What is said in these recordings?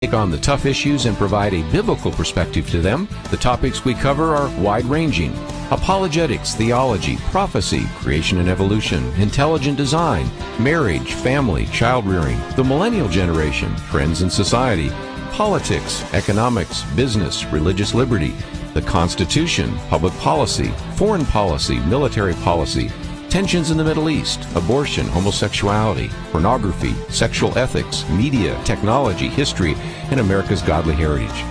Take on the tough issues and provide a biblical perspective to them. The topics we cover are wide-ranging: apologetics, theology, prophecy, creation and evolution, intelligent design, marriage, family, child-rearing, the millennial generation, trends in society, politics, economics, business, religious liberty, the Constitution, public policy, foreign policy, military policy, tensions in the Middle East, abortion, homosexuality, pornography, sexual ethics, media, technology, history, and America's godly heritage.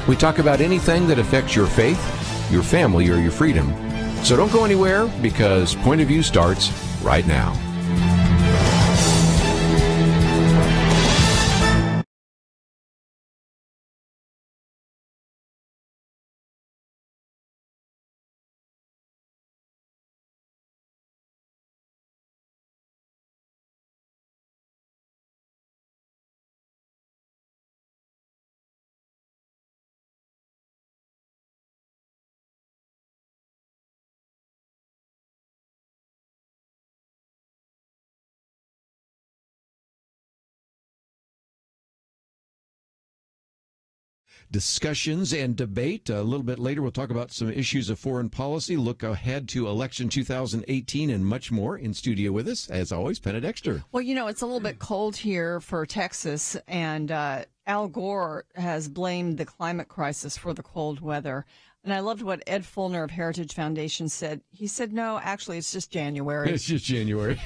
We talk about anything that affects your faith, your family, or your freedom. So don't go anywhere, because Point of View starts right now. Discussions and debate. A little bit later, we'll talk about some issues of foreign policy, look ahead to election 2018, and much more. In studio with us, as always, Penna Dexter. Well, you know, it's a little bit cold here for Texas, and Al Gore has blamed the climate crisis for the cold weather. And I loved what Ed Fulner of Heritage Foundation said. He said, no, actually, it's just January. It's just January.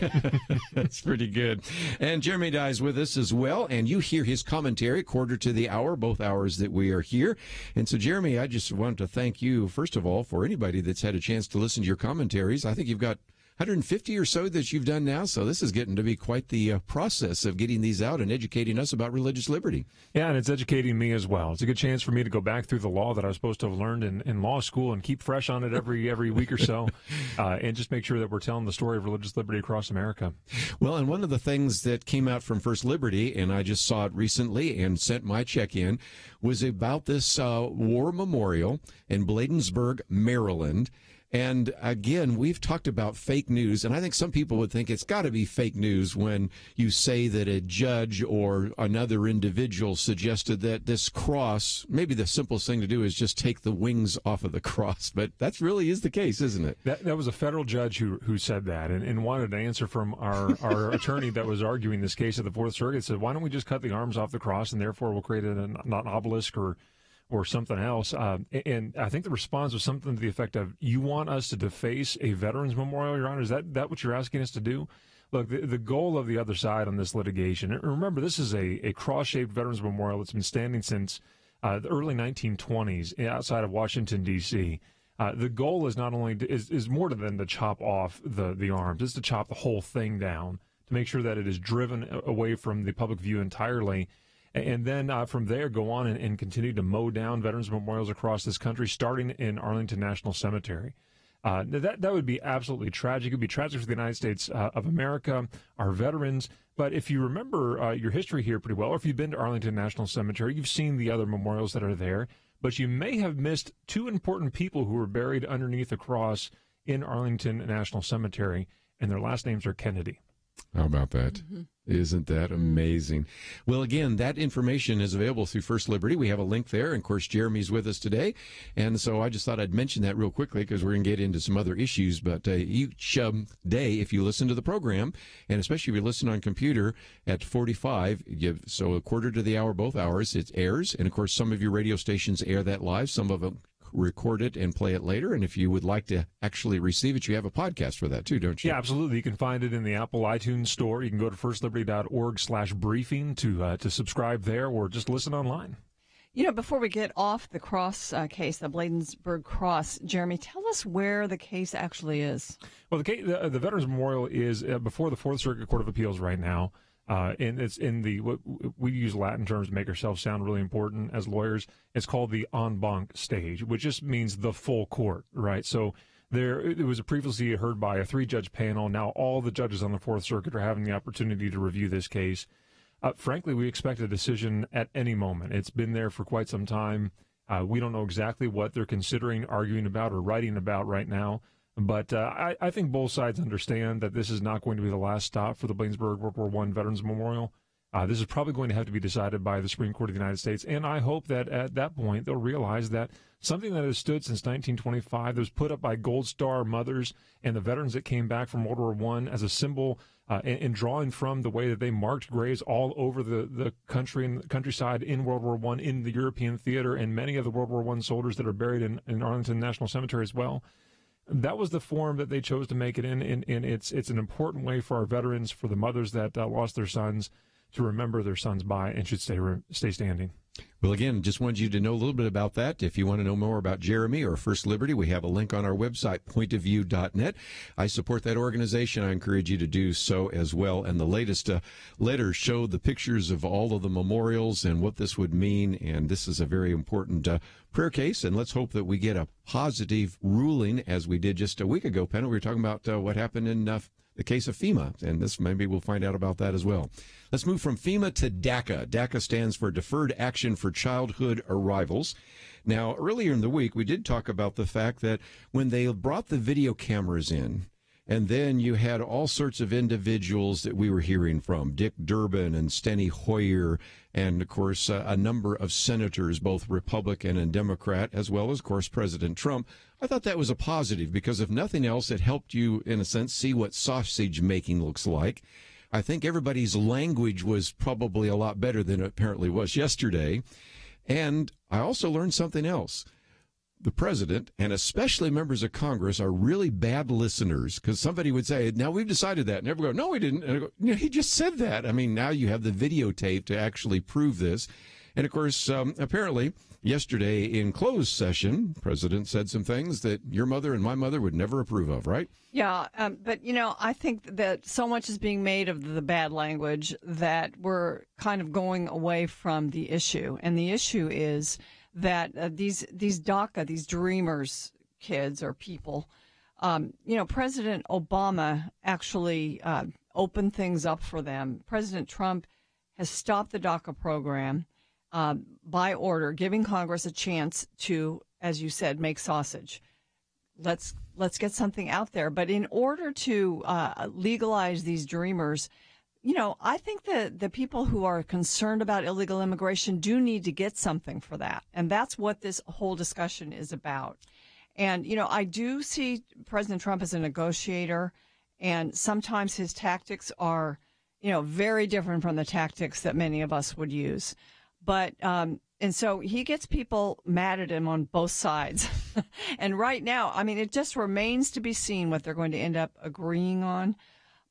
That's pretty good. And Jeremy Dye is with us as well. And you hear his commentary quarter to the hour, both hours that we are here. And so, Jeremy, I just want to thank you, first of all, for anybody that's had a chance to listen to your commentaries. I think you've got 150 or so that you've done now, so this is getting to be quite the process of getting these out and educating us about religious liberty. Yeah, and it's educating me as well. It's a good chance for me to go back through the law that I was supposed to have learned in law school and keep fresh on it every week or so, and just make sure that we're telling the story of religious liberty across America. Well, and one of the things that came out from First Liberty, and I just saw it recently and sent my check in, was about this war memorial in Bladensburg, Maryland. And again, we've talked about fake news, and I think some people would think it's got to be fake news when you say that a judge or another individual suggested that this cross, maybe the simplest thing to do is just take the wings off of the cross. But that really is the case, isn't it? That was a federal judge who said that and wanted an answer from our attorney that was arguing this case at the Fourth Circuit. Said, why don't we just cut the arms off the cross, and therefore we'll create an obelisk or something else. And I think the response was something to the effect of, you want us to deface a veterans memorial, Your Honor? Is that what you're asking us to do? Look, the goal of the other side on this litigation, and remember, this is a cross-shaped veterans memorial that's been standing since the early 1920s outside of Washington, D.C. The goal is not only is more than to chop off the arms, it's to chop the whole thing down to make sure that it is driven away from the public view entirely. And then from there, go on and continue to mow down veterans memorials across this country, starting in Arlington National Cemetery. That would be absolutely tragic. It would be tragic for the United States of America, our veterans. But if you remember your history here pretty well, or if you've been to Arlington National Cemetery, you've seen the other memorials that are there. But you may have missed two important people who were buried underneath a cross in Arlington National Cemetery, and their last names are Kennedy. How about that? Mm-hmm. Isn't that amazing? Well, again, that information is available through First Liberty. We have a link there. And, of course, Jeremy's with us today. And so I just thought I'd mention that real quickly because we're going to get into some other issues. But each day, if you listen to the program, and especially if you listen on computer at 45, so a quarter to the hour, both hours, it airs. And, of course, some of your radio stations air that live. Some of them record it and play it later. And if you would like to actually receive it, you have a podcast for that too, don't you? Yeah, absolutely. You can find it in the Apple iTunes store. You can go to firstliberty.org/briefing to subscribe there, or just listen online. You know, before we get off the cross case, the Bladensburg Cross, Jeremy, tell us where the case actually is. Well, the Veterans Memorial is before the Fourth Circuit Court of Appeals right now. And it's in what we use Latin terms to make ourselves sound really important as lawyers. It's called the en banc stage, which just means the full court, right? So it was previously heard by a 3-judge panel. Now all the judges on the Fourth Circuit are having the opportunity to review this case. Frankly, we expect a decision at any moment. It's been there for quite some time. We don't know exactly what they're considering, arguing about, or writing about right now. But I think both sides understand that this is not going to be the last stop for the Bladensburg World War I Veterans Memorial. This is probably going to have to be decided by the Supreme Court of the United States, and I hope that at that point they'll realize that something that has stood since 1925, that was put up by Gold Star mothers and the veterans that came back from World War I as a symbol, and drawing from the way that they marked graves all over the country and the countryside in World War I, in the European theater, and many of the World War I soldiers that are buried in Arlington National Cemetery as well. That was the form that they chose to make it in, and it's an important way for our veterans, for the mothers that lost their sons, to remember their sons by, and should stay standing. Well, again, just wanted you to know a little bit about that. If you want to know more about Jeremy or First Liberty, we have a link on our website, pointofview.net. I support that organization. I encourage you to do so as well. And the latest letters show the pictures of all of the memorials and what this would mean. And this is a very important prayer case. And let's hope that we get a positive ruling, as we did just a week ago. Penna, we were talking about what happened in the case of FEMA, and this maybe we'll find out about that as well. Let's move from FEMA to DACA. DACA stands for Deferred Action for Childhood Arrivals. Now, earlier in the week, we did talk about the fact that when they brought the video cameras in, and then you had all sorts of individuals that we were hearing from, Dick Durbin and Steny Hoyer, and, of course, a number of senators, both Republican and Democrat, as well as, of course, President Trump. I thought that was a positive because, if nothing else, it helped you, in a sense, see what sausage making looks like. I think everybody's language was probably a lot better than it apparently was yesterday. And I also learned something else. The president, and especially members of Congress, are really bad listeners, because somebody would say, now we've decided that. And everyone go, no, we didn't. And I go, no, he just said that. I mean, now you have the videotape to actually prove this. And, of course, apparently yesterday in closed session, the president said some things that your mother and my mother would never approve of, right? Yeah, but, I think that so much is being made of the bad language that we're kind of going away from the issue. And the issue is that these DACA, these dreamers, kids or people, President Obama actually opened things up for them. President Trump has stopped the DACA program by order, giving Congress a chance to, as you said, make sausage. Let's get something out there. But in order to legalize these dreamers, I think that the people who are concerned about illegal immigration do need to get something for that. And that's what this whole discussion is about. And, I do see President Trump as a negotiator, and sometimes his tactics are, very different from the tactics that many of us would use. But, and so he gets people mad at him on both sides. And right now, it just remains to be seen what they're going to end up agreeing on.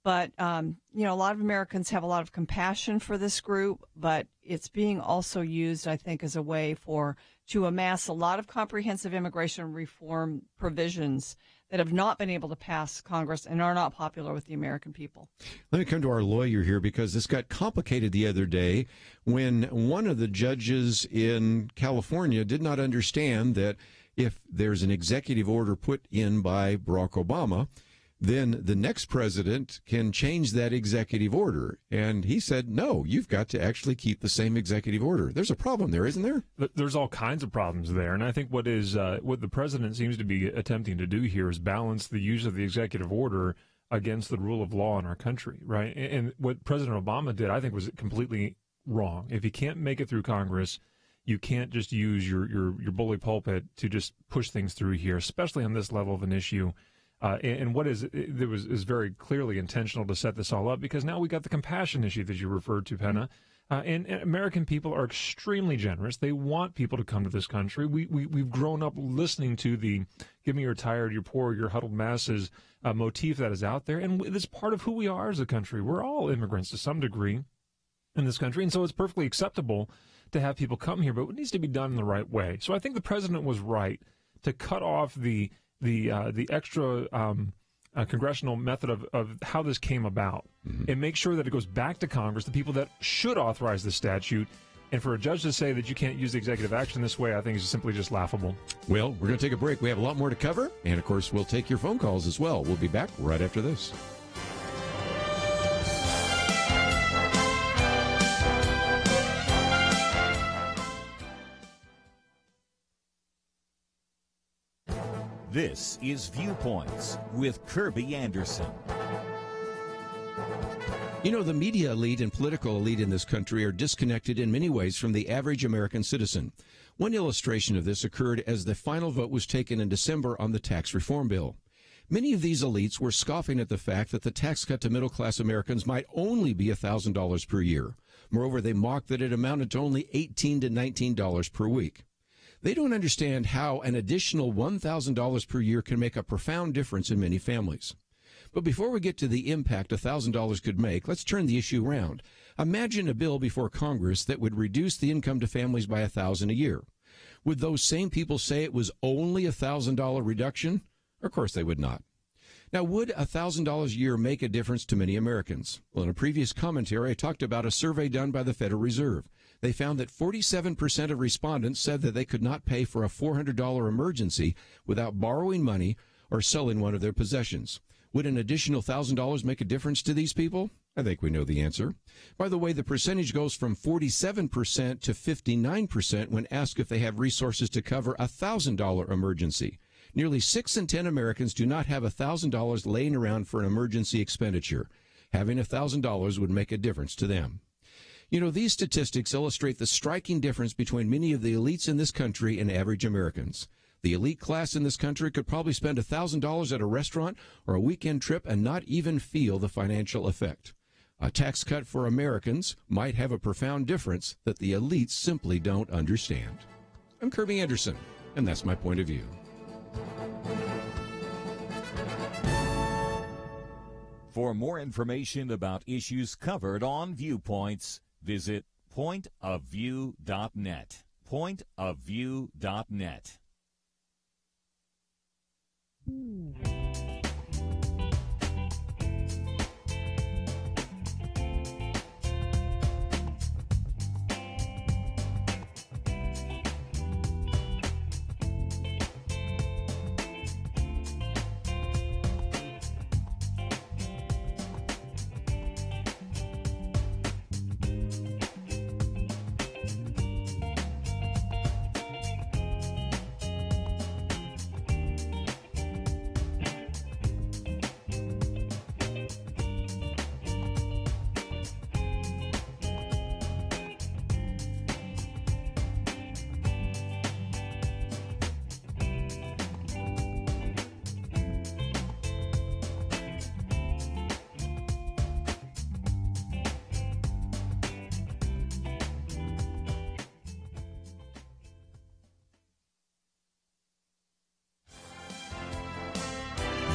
But, a lot of Americans have a lot of compassion for this group, but it's being also used, I think, as a way to amass a lot of comprehensive immigration reform provisions that have not been able to pass Congress and are not popular with the American people. Let me come to our lawyer here, because this got complicated the other day when one of the judges in California did not understand that if there's an executive order put in by Barack Obama, then the next president can change that executive order. And he said, no, you've got to actually keep the same executive order. There's a problem there, isn't there? There's all kinds of problems there. And I think what the president seems to be attempting to do here is balance the use of the executive order against the rule of law in our country, right? And what President Obama did, I think, was completely wrong. If he can't make it through Congress, you can't just use your bully pulpit to just push things through here, especially on this level of an issue. And what is very clearly intentional to set this all up, because now we got the compassion issue that you referred to, Penna. And American people are extremely generous. They want people to come to this country. We've grown up listening to the "give me your tired, your poor, your huddled masses" motif that is out there, and it's part of who we are as a country. We're all immigrants to some degree in this country, and so it's perfectly acceptable to have people come here, but it needs to be done in the right way. So I think the president was right to cut off the extra congressional method of how this came about, and make sure that it goes back to Congress, the people that should authorize the statute. And for a judge to say that you can't use the executive action this way, I think is simply just laughable. Well, we're going to take a break. We have a lot more to cover. And, of course, we'll take your phone calls as well. We'll be back right after this. This is Viewpoints with Kirby Anderson. You know, the media elite and political elite in this country are disconnected in many ways from the average American citizen. One illustration of this occurred as the final vote was taken in December on the tax reform bill. Many of these elites were scoffing at the fact that the tax cut to middle-class Americans might only be $1,000 per year. Moreover, they mocked that it amounted to only $18 to $19 per week. They don't understand how an additional $1,000 per year can make a profound difference in many families. But before we get to the impact $1,000 could make, let's turn the issue around. Imagine a bill before Congress that would reduce the income to families by $1,000 a year. Would those same people say it was only a $1,000 reduction? Of course they would not. Now, would $1,000 a year make a difference to many Americans? Well, in a previous commentary, I talked about a survey done by the Federal Reserve. They found that 47% of respondents said that they could not pay for a $400 emergency without borrowing money or selling one of their possessions. Would an additional $1,000 make a difference to these people? I think we know the answer. By the way, the percentage goes from 47% to 59% when asked if they have resources to cover a $1,000 emergency. Nearly 6 in 10 Americans do not have $1,000 laying around for an emergency expenditure. Having $1,000 would make a difference to them. You know, these statistics illustrate the striking difference between many of the elites in this country and average Americans. The elite class in this country could probably spend $1,000 at a restaurant or a weekend trip and not even feel the financial effect. A tax cut for Americans might have a profound difference that the elites simply don't understand. I'm Kirby Anderson, and that's my point of view. For more information about issues covered on Viewpoints, visit pointofview.net. Pointofview.net.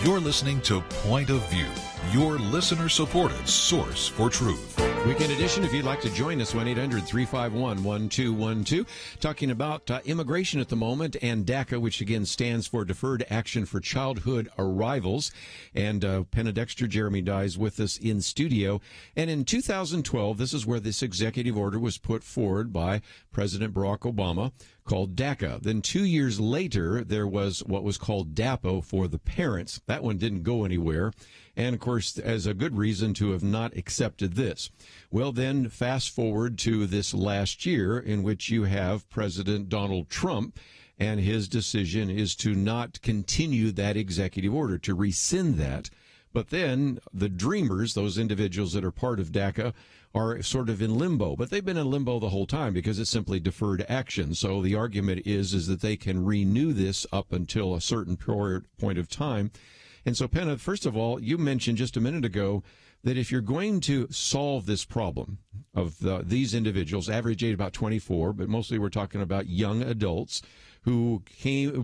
You're listening to Point of View, your listener-supported source for truth. Weekend edition, if you'd like to join us, 1-800-351-1212. Talking about immigration at the moment and DACA, which again stands for Deferred Action for Childhood Arrivals. And Penna Dexter, Jeremy Dye, with us in studio. And in 2012, this is where this executive order was put forward by President Barack Obama, called DACA. Then 2 years later, there was what was called DAPO for the parents. That one didn't go anywhere. And, of course, as a good reason to have not accepted this. Well, then fast forward to this last year in which you have President Donald Trump, and his decision is to not continue that executive order, to rescind that. But then the dreamers, those individuals that are part of DACA, are sort of in limbo. But they've been in limbo the whole time because it's simply deferred action. So the argument is that they can renew this up until a certain point of time. And so, Penna, first of all, you mentioned just a minute ago that if you're going to solve this problem of these individuals, average age about 24, but mostly we're talking about young adults who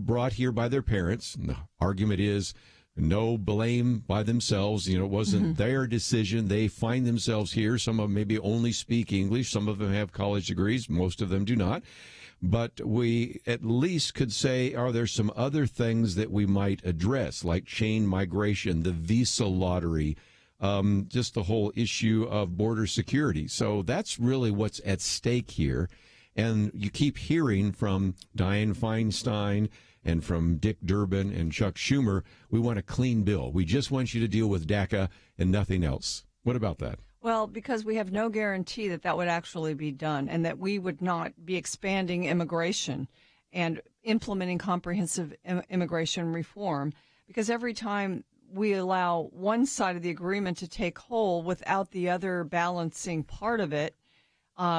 brought here by their parents. And the argument is no blame by themselves. You know, it wasn't their decision. They find themselves here. Some of them maybe only speak English. Some of them have college degrees. Most of them do not. But we at least could say, are there some other things that we might address, like chain migration, the visa lottery, just the whole issue of border security? So that's really what's at stake here. And you keep hearing from Dianne Feinstein and from Dick Durbin and Chuck Schumer, we want a clean bill. We just want you to deal with DACA and nothing else. What about that? Well, because we have no guarantee that that would actually be done and that we would not be expanding immigration and implementing comprehensive immigration reform. Because every time we allow one side of the agreement to take hold without the other balancing part of it,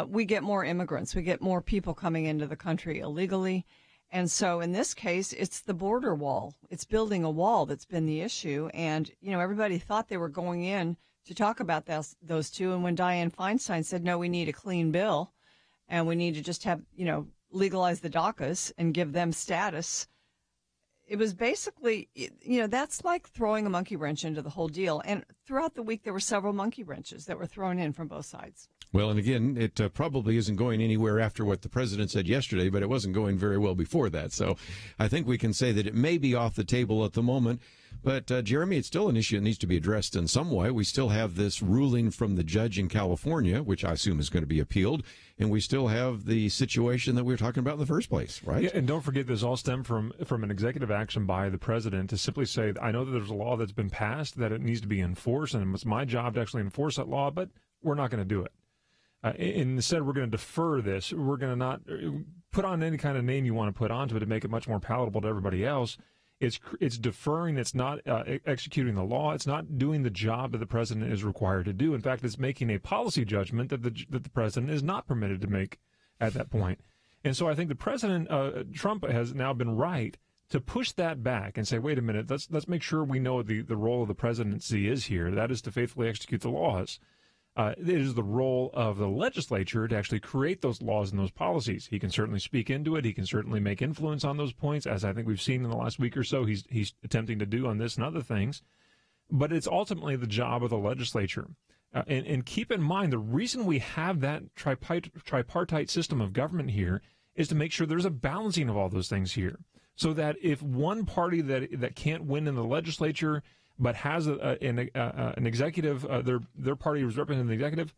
we get more immigrants. We get more people coming into the country illegally. And so in this case, it's the border wall. It's building a wall that's been the issue. And, everybody thought they were going in to talk about those two. And when Dianne Feinstein said, no, we need a clean bill and we need to just have, legalize the DACAs and give them status, it was basically, that's like throwing a monkey wrench into the whole deal. And throughout the week, there were several monkey wrenches that were thrown in from both sides. Well, and again, it probably isn't going anywhere after what the president said yesterday, but it wasn't going very well before that. So I think we can say that it may be off the table at the moment. But, Jeremy, it's still an issue that needs to be addressed in some way. We still have this ruling from the judge in California, which I assume is going to be appealed. And we still have the situation that we were talking about in the first place, right? Yeah, and don't forget, this all stemmed from an executive action by the president to simply say, I know that there's a law that's been passed, that it needs to be enforced, and it's my job to actually enforce that law, but we're not going to do it. Instead, we're going to defer this. We're going to not put on any kind of name you want to put onto it to make it much more palatable to everybody else. It's deferring. It's not executing the law. It's not doing the job that the president is required to do. In fact, it's making a policy judgment that the president is not permitted to make at that point. And so I think the president, Trump, has now been right to push that back and say, wait a minute, let's make sure we know what the role of the presidency is here. That is to faithfully execute the laws. It is the role of the legislature to actually create those laws and those policies. He can certainly speak into it. He can certainly make influence on those points, as I think we've seen in the last week or so he's attempting to do on this and other things. But it's ultimately the job of the legislature. And keep in mind, the reason we have that tripartite system of government here is to make sure there's a balancing of all those things here. So that if one party that can't win in the legislature but has an executive, their party is representing the executive,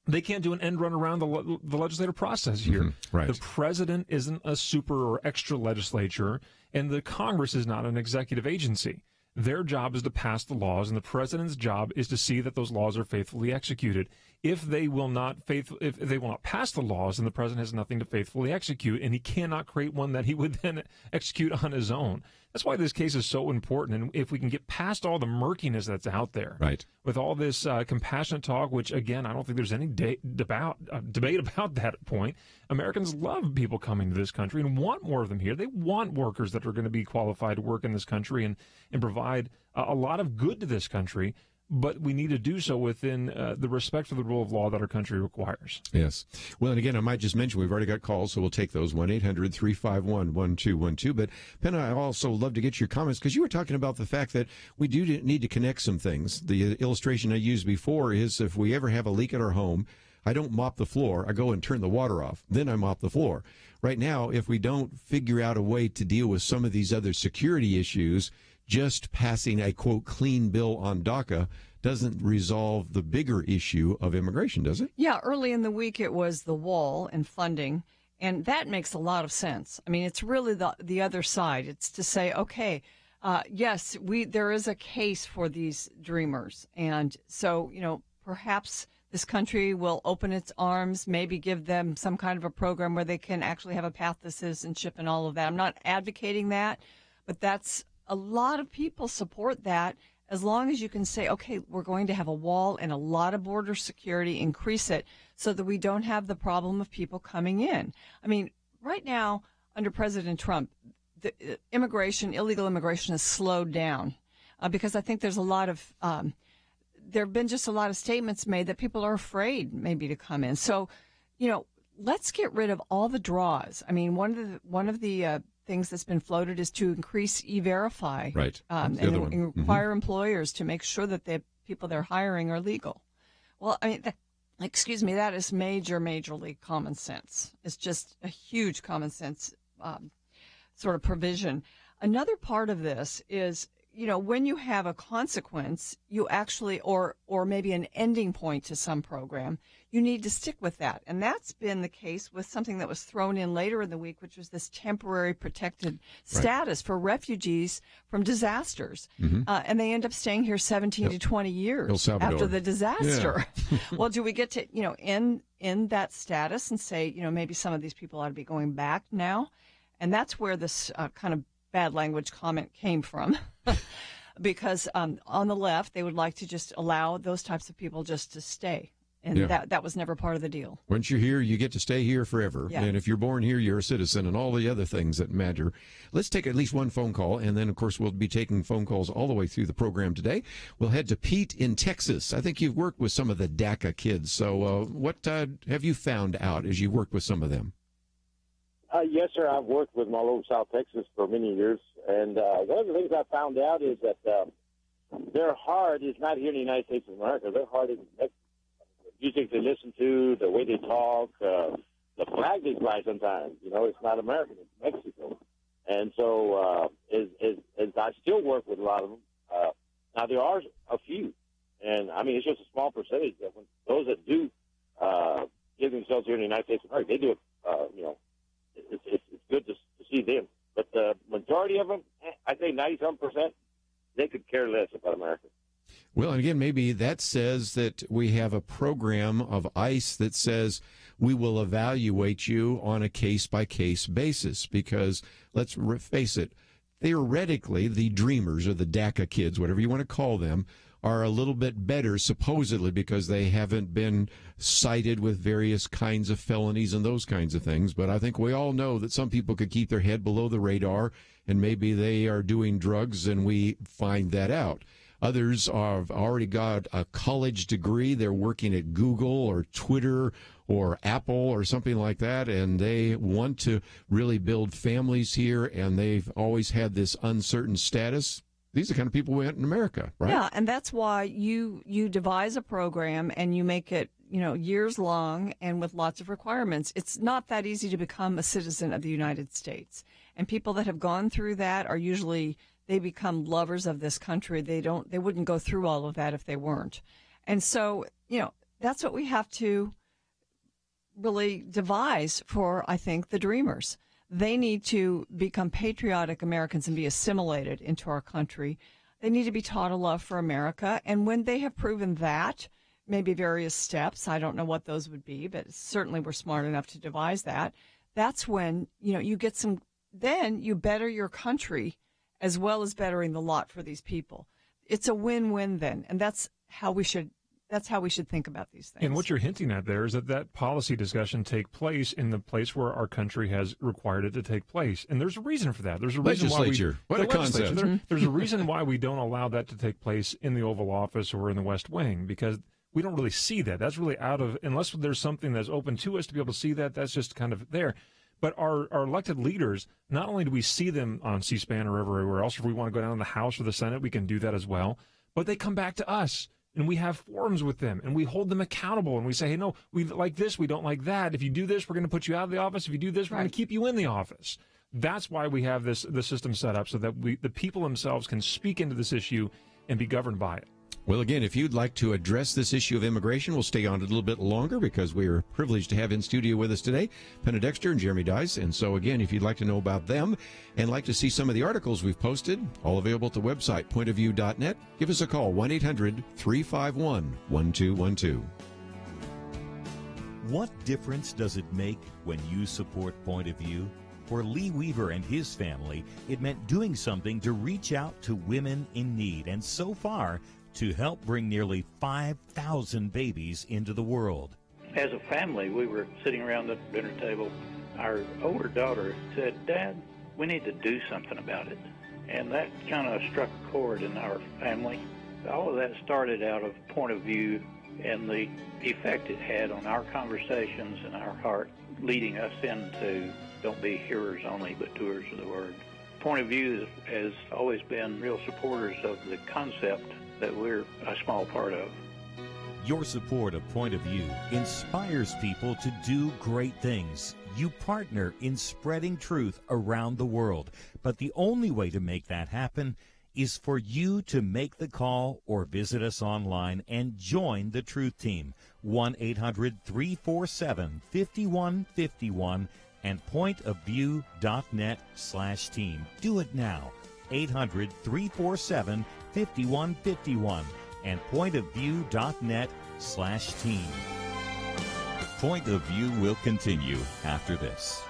they can't do an end run around the legislative process here. Mm-hmm. Right. The president isn't a super or extra legislature, and the Congress is not an executive agency. Their job is to pass the laws, and the president's job is to see that those laws are faithfully executed. If they will not pass the laws, then the president has nothing to faithfully execute, and he cannot create one that he would then execute on his own. That's why this case is so important. And if we can get past all the murkiness that's out there, right, with all this compassionate talk, which, again, I don't think there's any debate about that point. Americans love people coming to this country and want more of them here. They want workers that are going to be qualified to work in this country and provide a lot of good to this country. But we need to do so within the respect for the rule of law that our country requires. Yes. Well, and again, I might just mention we've already got calls, so we'll take those, 1-800-351-1212. But, Penna, I also love to get your comments, because you were talking about the fact that we do need to connect some things. The illustration I used before is if we ever have a leak at our home, I don't mop the floor. I go and turn the water off. Then I mop the floor. Right now, if we don't figure out a way to deal with some of these other security issues, just passing a, quote, clean bill on DACA doesn't resolve the bigger issue of immigration, does it? Yeah, early in the week it was the wall and funding, and that makes a lot of sense. I mean, it's really the other side. It's to say, okay, yes, there is a case for these dreamers, and so, perhaps this country will open its arms, maybe give them some kind of a program where they can actually have a path to citizenship and all of that. I'm not advocating that, but a lot of people support that, as long as you can say, okay, we're going to have a wall and a lot of border security, increase it so that we don't have the problem of people coming in. I mean, right now, under President Trump, the illegal immigration has slowed down because I think there's a lot of, there have been just a lot of statements made that people are afraid maybe to come in. So, let's get rid of all the draws. I mean, one of the things that's been floated is to increase E-Verify, right? And require employers to make sure that the people they're hiring are legal. Well, I mean, that is majorly common sense. It's just a huge common sense sort of provision. Another part of this is, when you have a consequence, you actually, or maybe an ending point to some program, you need to stick with that. And that's been the case with something that was thrown in later in the week, which was this temporary protected status for refugees from disasters. Mm-hmm. And they end up staying here 17 to 20 years after the disaster. Yeah. Well, do we get to, end that status and say, maybe some of these people ought to be going back now? And that's where this kind of bad language comment came from. because on the left, they would like to just allow those types of people just to stay. And that was never part of the deal. Once you're here, you get to stay here forever. Yeah. And if you're born here, you're a citizen and all the other things that matter. Let's take at least one phone call. And then, of course, we'll be taking phone calls all the way through the program today. We'll head to Pete in Texas. I think you've worked with some of the DACA kids. So what have you found out as you worked with some of them? Yes, sir. I've worked with them all over South Texas for many years. And one of the things I found out is that their heart is not here in the United States of America. Their heart is in Mexico. Music they listen to, the way they talk, the flag they fly sometimes. It's not American, it's Mexico. And so as I still work with a lot of them. Now, there are a few, and, I mean, it's just a small percentage. That when those that do give themselves here in the United States of America, they do it, it's good to see them. But the majority of them, I say 90-some%, they could care less about America. Well, and again, maybe that says that we have a program of ICE that says we will evaluate you on a case-by-case basis because, let's face it, theoretically, the dreamers or the DACA kids, whatever you want to call them, are a little bit better, supposedly, because they haven't been cited with various kinds of felonies and those kinds of things. But I think we all know that some people could keep their head below the radar, and maybe they are doing drugs, and we find that out. Others have already got a college degree. They're working at Google or Twitter or Apple or something like that, and they want to really build families here, and they've always had this uncertain status. These are the kind of people we want in America, right? Yeah, and that's why you devise a program and you make it, years long and with lots of requirements. It's not that easy to become a citizen of the United States. And people that have gone through that are usually, they become lovers of this country. They wouldn't go through all of that if they weren't. And so, that's what we have to really devise for, I think, the dreamers. They need to become patriotic Americans and be assimilated into our country. They need to be taught a love for America. And when they have proven that, maybe various steps, I don't know what those would be, but certainly we're smart enough to devise that. That's when, you get some, then you better your country as well as bettering the lot for these people. It's a win-win then. And that's how we should think about these things. And what you're hinting at there is that policy discussion take place in the place where our country has required it to take place. And there's a reason for that. There's a reason legislature. Why what a concept. There's a reason why we don't allow that to take place in the Oval Office or in the West Wing, because we don't really see that. That's really unless there's something that's open to us to be able to see that, that's just kind of there. But our elected leaders, not only do we see them on C-SPAN or everywhere else, if we want to go down to the House or the Senate, we can do that as well. But they come back to us. And we have forums with them, and we hold them accountable, and we say, hey, no, we like this, we don't like that. If you do this, we're going to put you out of the office. If you do this, we're going to keep you in the office. That's why we have the system set up, so that the people themselves can speak into this issue and be governed by it. Well, again, if you'd like to address this issue of immigration, we'll stay on it a little bit longer because we are privileged to have in studio with us today Penna Dexter and Jeremy Dice. And so, again, if you'd like to know about them and like to see some of the articles we've posted, all available at the website, pointofview.net, give us a call, 1-800-351-1212. What difference does it make when you support Point of View? For Lee Weaver and his family, it meant doing something to reach out to women in need, and so far, to help bring nearly 5,000 babies into the world. As a family, we were sitting around the dinner table. Our older daughter said, Dad, we need to do something about it. And that kind of struck a chord in our family. All of that started out of Point of View and the effect it had on our conversations and our heart, leading us into don't be hearers only, but doers of the word. Point of View has always been real supporters of the concept that we're a small part of. Your support of Point of View inspires people to do great things. You partner in spreading truth around the world. But the only way to make that happen is for you to make the call or visit us online and join the Truth Team. 1-800-347-5151 and pointofview.net/team. Do it now. 800-347-5151 and pointofview.net/team. Point of View will continue after this.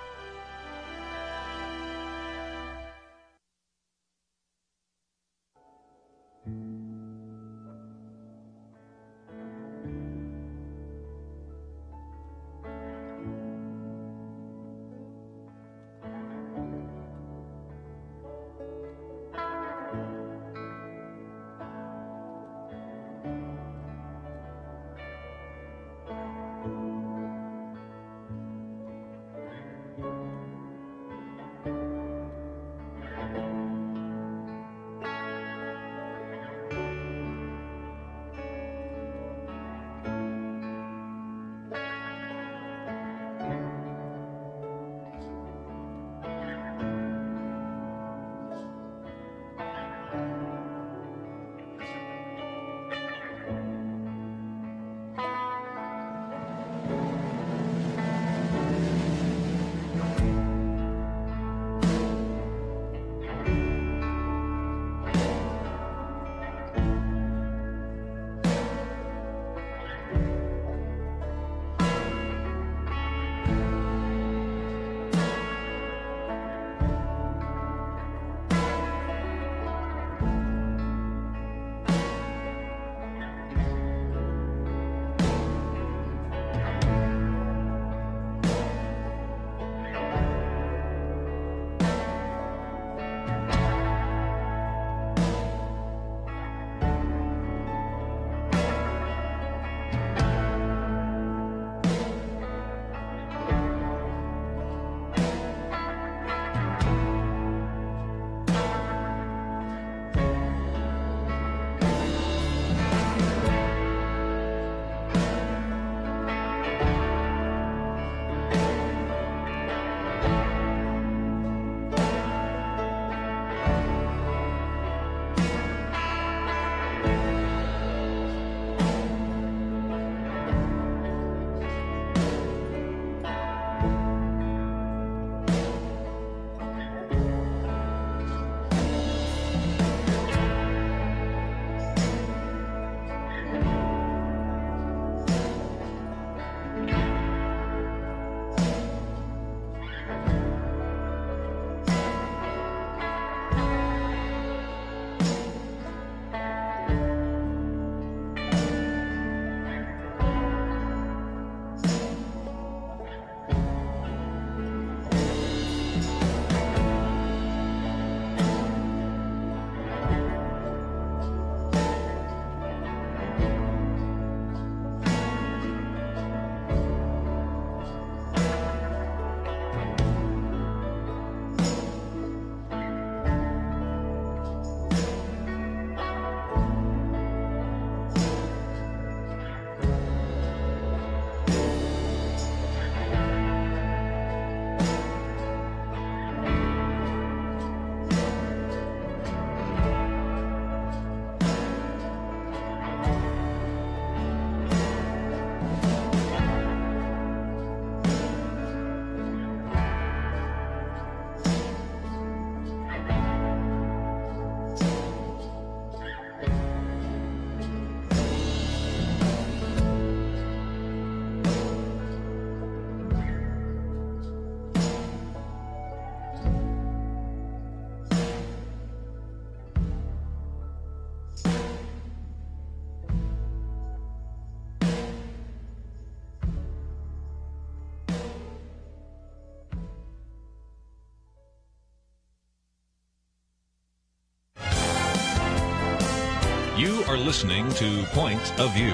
You're listening to Point of View.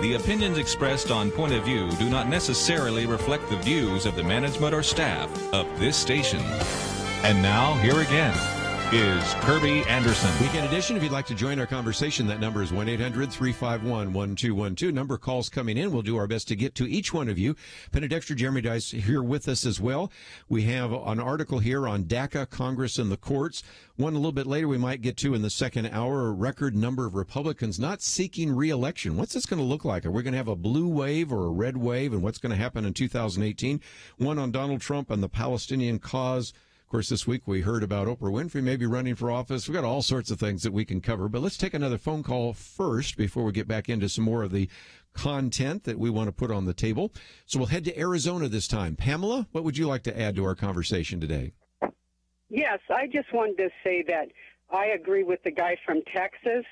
The opinions expressed on Point of View do not necessarily reflect the views of the management or staff of this station. And now, here again is Kirby Anderson. Weekend edition. If you'd like to join our conversation, that number is 1-800-351-1212. Number of calls coming in. We'll do our best to get to each one of you. Benedexter, Jeremy Dice here with us as well. We have an article here on DACA, Congress, and the courts. One a little bit later we might get to in the second hour. A record number of Republicans not seeking re-election. What's this going to look like? Are we going to have a blue wave or a red wave? And what's going to happen in 2018? One on Donald Trump and the Palestinian cause. Of course, this week we heard about Oprah Winfrey maybe running for office. We've got all sorts of things that we can cover. But let's take another phone call first before we get back into some more of the content that we want to put on the table. So we'll head to Arizona this time. Pamela, what would you like to add to our conversation today? Yes, I just wanted to say that I agree with the guy from Texas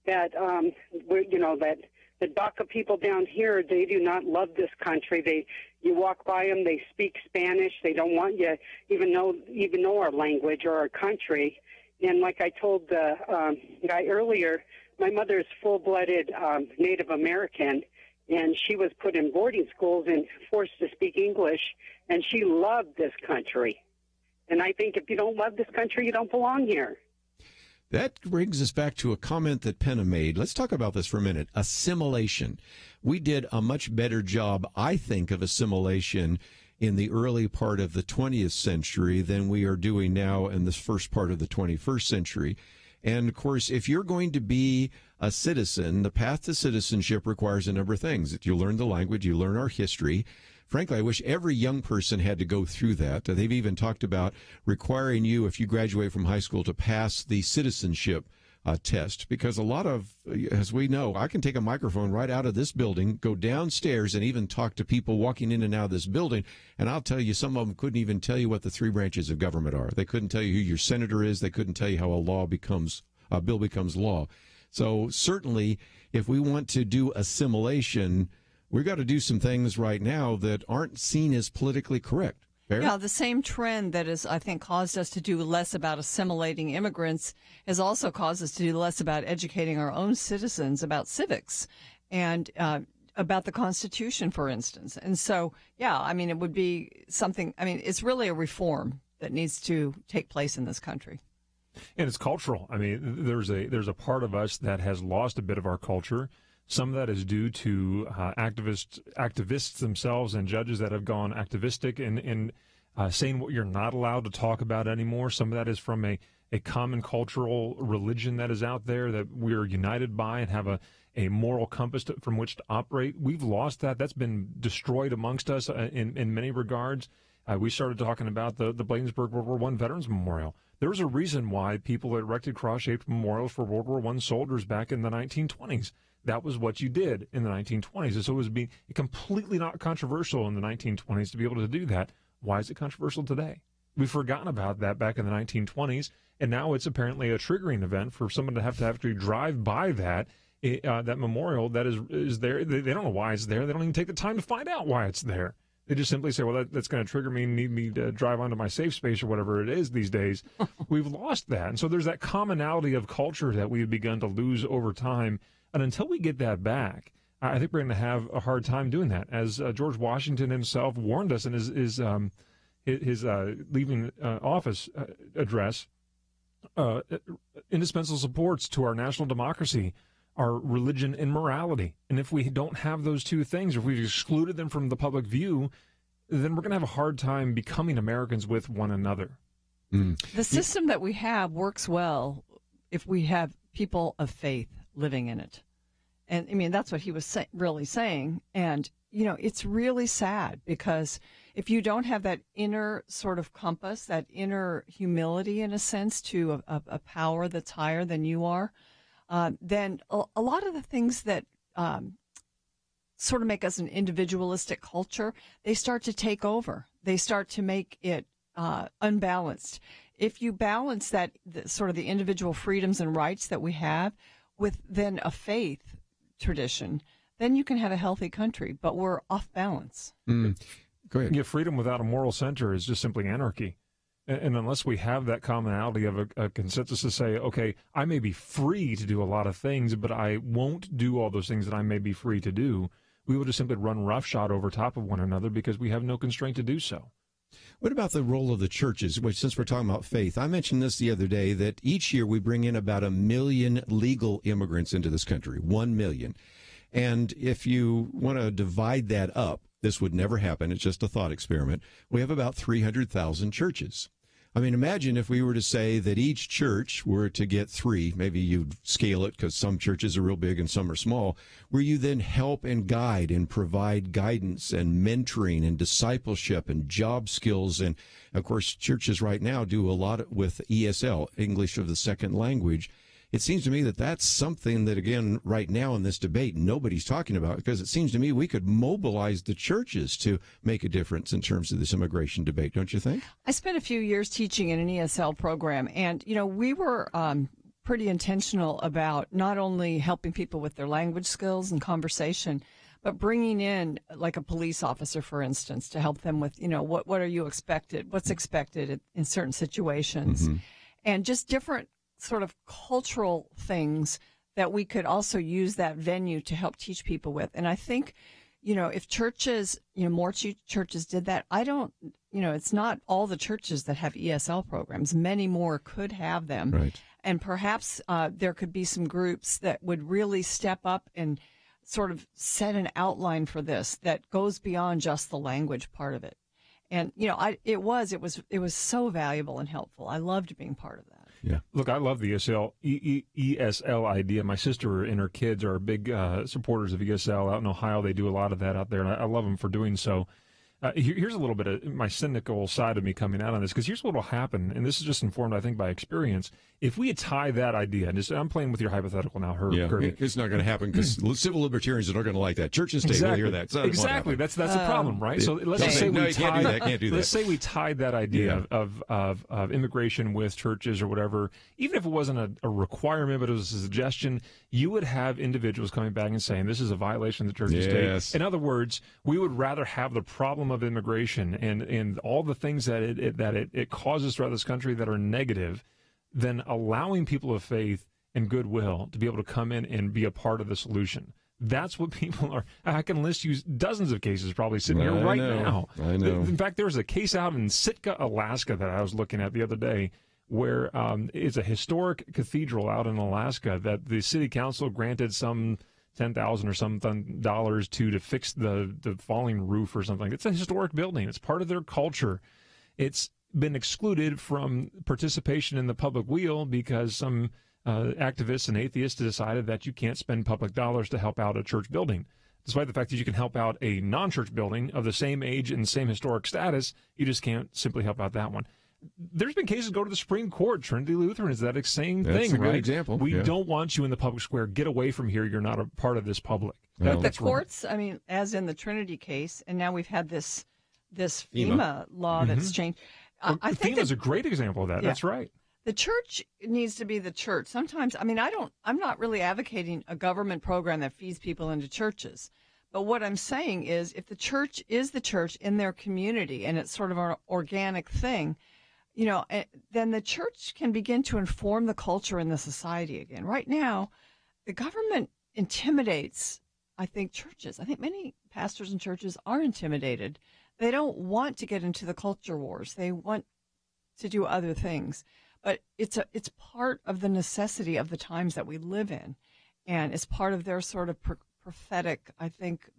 that, that the DACA people down here, they do not love this country. You walk by them, they speak Spanish. They don't want you even know our language or our country. And like I told the guy earlier, my mother's full-blooded Native American, and she was put in boarding schools and forced to speak English, and she loved this country. And I think if you don't love this country, you don't belong here. That brings us back to a comment that Penna made. Let's talk about this for a minute. Assimilation. We did a much better job, I think, of assimilation in the early part of the 20th century than we are doing now in this first part of the 21st century. And, of course, if you're going to be a citizen, the path to citizenship requires a number of things. You learn the language, you learn our history. Frankly, I wish every young person had to go through that. They've even talked about requiring you, if you graduate from high school, to pass the citizenship test. Because a lot of, as we know, I can take a microphone right out of this building, go downstairs, and even talk to people walking in and out of this building. And I'll tell you, some of them couldn't even tell you what the three branches of government are. They couldn't tell you who your senator is. They couldn't tell you how a bill becomes law. So certainly, if we want to do assimilation, we've got to do some things right now that aren't seen as politically correct. Fair? Yeah, the same trend that has, I think, caused us to do less about assimilating immigrants has also caused us to do less about educating our own citizens about civics and about the Constitution, for instance. And so, yeah, I mean, it would be something, I mean, it's really a reform that needs to take place in this country. And it's cultural. I mean, there's a part of us that has lost a bit of our culture. Some of that is due to activists themselves and judges that have gone activistic in saying what you're not allowed to talk about anymore. Some of that is from a common cultural religion that is out there that we're united by and have a moral compass from which to operate. We've lost that. That's been destroyed amongst us in many regards. We started talking about the Bladensburg World War I Veterans Memorial. There was a reason why people erected cross-shaped memorials for World War I soldiers back in the 1920s. That was what you did in the 1920s. And so it was being completely not controversial in the 1920s to be able to do that. Why is it controversial today? We've forgotten about that back in the 1920s, and now it's apparently a triggering event for someone to have to actually drive by that memorial that is there. They don't know why it's there. They don't even take the time to find out why it's there. They just simply say, well, that's going to trigger me and need me to drive onto my safe space or whatever it is these days. We've lost that. And so there's that commonality of culture that we've begun to lose over time. And until we get that back, I think we're going to have a hard time doing that. As George Washington himself warned us in his leaving office address, indispensable supports to our national democracy are religion and morality. And if we don't have those two things, or if we've excluded them from the public view, then we're going to have a hard time becoming Americans with one another. The system that we have works well if we have people of faith living in it. And I mean, that's what he was really saying. And, you know, it's really sad because if you don't have that inner sort of compass, that inner humility in a sense to a power that's higher than you are, then a lot of the things that sort of make us an individualistic culture, they start to take over. They start to make it unbalanced. If you balance that sort of the individual freedoms and rights that we have with then a faith tradition, then you can have a healthy country, but we're off balance. Go ahead. Yeah, freedom without a moral center is just simply anarchy. And unless we have that commonality of a consensus to say, okay, I may be free to do a lot of things, but I won't do all those things that I may be free to do, we will just simply run roughshod over top of one another because we have no constraint to do so. What about the role of the churches? Which, since we're talking about faith, I mentioned this the other day, that each year we bring in about 1 million legal immigrants into this country, 1 million. And if you want to divide that up, this would never happen. It's just a thought experiment. We have about 300,000 churches. I mean, imagine if we were to say that each church were to get 3, maybe you'd scale it because some churches are real big and some are small, where you then help and guide and provide guidance and mentoring and discipleship and job skills. And, of course, churches right now do a lot with ESL, English of the Second Language. It seems to me that that's something that, again, right now in this debate, nobody's talking about, because it seems to me we could mobilize the churches to make a difference in terms of this immigration debate, don't you think? I spent a few years teaching in an ESL program, and, we were pretty intentional about not only helping people with their language skills and conversation, but bringing in, like, a police officer, for instance, to help them with, what are you expected, what's expected in certain situations, and just different sort of cultural things that we could also use that venue to help teach people with. And I think, if churches, more churches did that, it's not all the churches that have ESL programs. Many more could have them. Right. And perhaps there could be some groups that would really step up and sort of set an outline for this that goes beyond just the language part of it. And, it was so valuable and helpful. I loved being part of that. Yeah. Look, I love the ESL idea. My sister and her kids are big supporters of ESL. Out in Ohio, they do a lot of that out there, and I love them for doing so. Here's a little bit of my cynical side of me coming out on this, because here's what will happen, and this is just informed, I think, by experience. If we tie that idea, and I'm playing with your hypothetical now, Kirby. It's not going to happen because civil libertarians are not going to like that. Churches stay, we'll hear that. Exactly. That's the problem, right? So let's just say can't do that. Let's say we tied that idea of immigration with churches or whatever, even if it wasn't a requirement, but it was a suggestion, you would have individuals coming back and saying, this is a violation of the church's state. In other words, we would rather have the problem of immigration and all the things that it causes throughout this country that are negative than allowing people of faith and goodwill to be able to come in and be a part of the solution. That's what people are. I can list you dozens of cases probably sitting here right now. I know. In fact, there was a case out in Sitka, Alaska that I was looking at the other day where it's a historic cathedral out in Alaska that the city council granted some $10,000 or something dollars to fix the falling roof or something. It's a historic building. It's part of their culture. It's been excluded from participation in the public wheel because some activists and atheists decided that you can't spend public dollars to help out a church building. Despite the fact that you can help out a non-church building of the same age and same historic status, you just can't simply help out that one. There's been cases go to the Supreme Court. Trinity Lutheran is that same thing, right? That's a good example. We don't want you in the public square. Get away from here. You're not a part of this public. But the courts, I mean, as in the Trinity case, and now we've had this FEMA law that's changed. I think FEMA is a great example of that. Yeah. That's right. The church needs to be the church. Sometimes, I'm not really advocating a government program that feeds people into churches. But what I'm saying is if the church is the church in their community and it's sort of an organic thing, then the church can begin to inform the culture in the society again. Right now, the government intimidates, I think, churches. I think many pastors and churches are intimidated. They don't want to get into the culture wars. They want to do other things. But it's part of the necessity of the times that we live in. And it's part of their sort of prophetic, I think,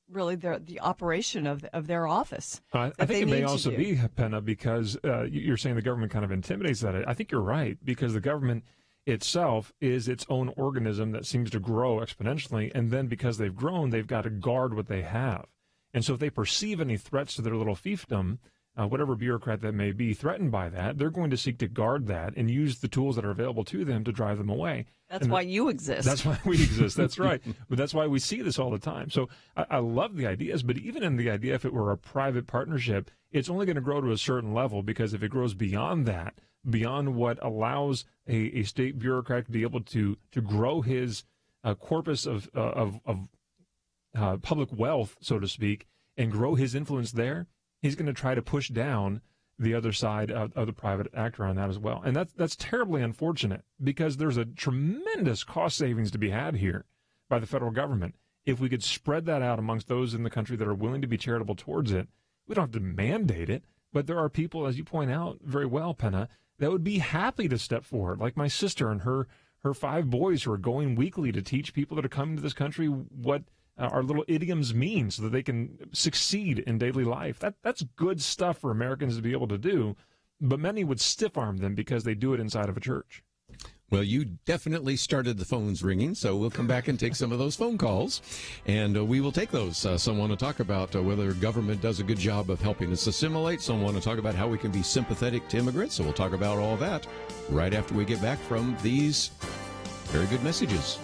really the operation of their office. I think it may also be, Penna, because you're saying the government kind of intimidates that. I think you're right, because the government itself is its own organism that seems to grow exponentially, and then because they've grown, they've got to guard what they have. And so if they perceive any threats to their little fiefdom, whatever bureaucrat that may be threatened by that, they're going to seek to guard that and use the tools that are available to them to drive them away. That's why you exist. That's why we exist. That's right. But that's why we see this all the time. So I love the ideas, but even in the idea, if it were a private partnership, it's only going to grow to a certain level, because if it grows beyond that, beyond what allows a state bureaucrat to be able to grow his corpus of public wealth, so to speak, and grow his influence there, he's going to try to push down the other side of the private actor on that as well. And that's terribly unfortunate, because there's a tremendous cost savings to be had here by the federal government. If we could spread that out amongst those in the country that are willing to be charitable towards it, we don't have to mandate it, but there are people, as you point out very well, Penna, that would be happy to step forward, like my sister and her 5 boys who are going weekly to teach people that are coming to this country what our little idioms mean so that they can succeed in daily life. That's good stuff for Americans to be able to do, but many would stiff-arm them because they do it inside of a church. Well, you definitely started the phones ringing, so we'll come back and take some of those phone calls, and we will take those. Some want to talk about whether government does a good job of helping us assimilate. Some want to talk about how we can be sympathetic to immigrants, so we'll talk about all that right after we get back from these very good messages.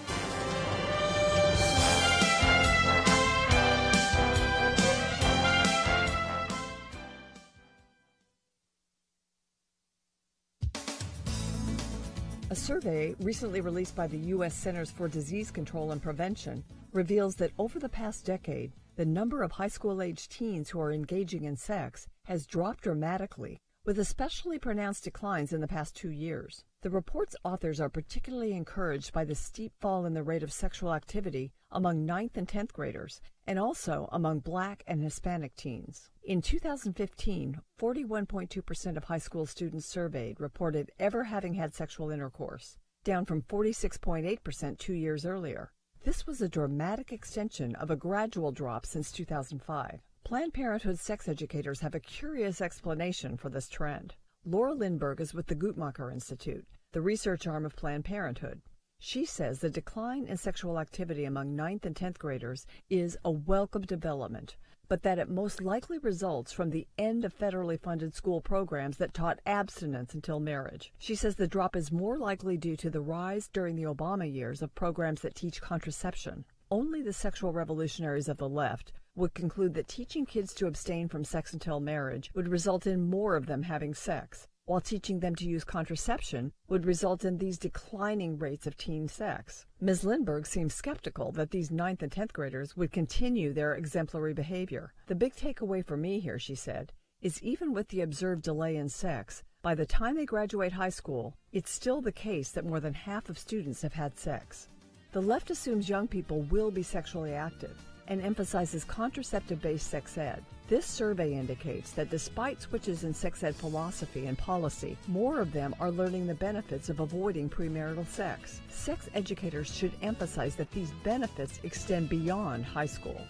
A survey recently released by the U.S. Centers for Disease Control and Prevention reveals that over the past decade, the number of high school-aged teens who are engaging in sex has dropped dramatically, with especially pronounced declines in the past 2 years. The report's authors are particularly encouraged by the steep fall in the rate of sexual activity among 9th and 10th graders, and also among Black and Hispanic teens. In 2015, 41.2% of high school students surveyed reported ever having had sexual intercourse, down from 46.8% 2 years earlier. This was a dramatic extension of a gradual drop since 2005. Planned Parenthood sex educators have a curious explanation for this trend. Laura Lindberg is with the Guttmacher Institute, the research arm of Planned Parenthood. She says the decline in sexual activity among 9th and 10th graders is a welcome development, but that it most likely results from the end of federally funded school programs that taught abstinence until marriage. She says the drop is more likely due to the rise during the Obama years of programs that teach contraception. Only the sexual revolutionaries of the left would conclude that teaching kids to abstain from sex until marriage would result in more of them having sex, while teaching them to use contraception would result in these declining rates of teen sex. Ms. Lindberg seems skeptical that these 9th and 10th graders would continue their exemplary behavior. The big takeaway for me here, she said, is even with the observed delay in sex, by the time they graduate high school, it's still the case that more than half of students have had sex. The left assumes young people will be sexually active and emphasizes contraceptive-based sex ed. This survey indicates that despite switches in sex ed philosophy and policy, more of them are learning the benefits of avoiding premarital sex. Sex educators should emphasize that these benefits extend beyond high school.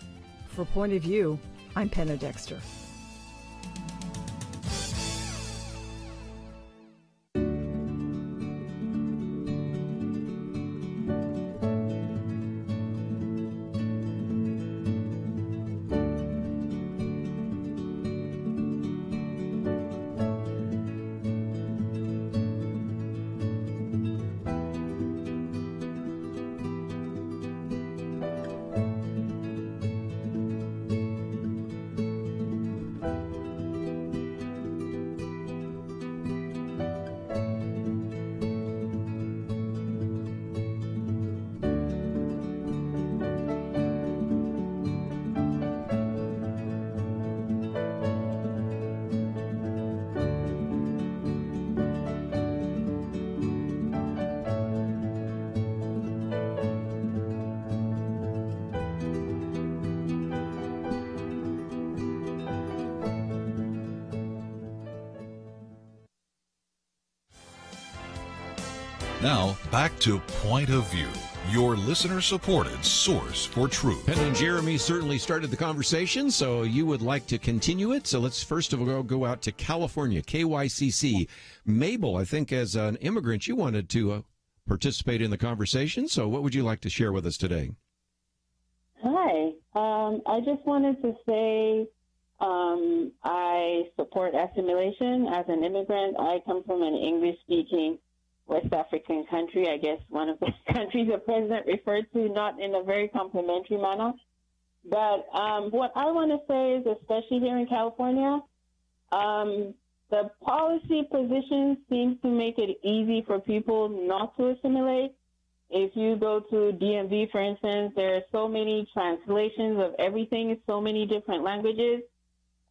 For Point of View, I'm Penna Dexter. Now, back to Point of View, your listener-supported source for truth. Penn and Jeremy certainly started the conversation, so you would like to continue it. So let's first of all go out to California, KYCC. Mabel, I think as an immigrant, you wanted to participate in the conversation. So what would you like to share with us today? Hi. I just wanted to say I support assimilation. As an immigrant, I come from an English-speaking West African country, I guess one of the countries the president referred to, not in a very complimentary manner. But what I want to say is, especially here in California, the policy position seems to make it easy for people not to assimilate. If you go to DMV, for instance, there are so many translations of everything in so many different languages.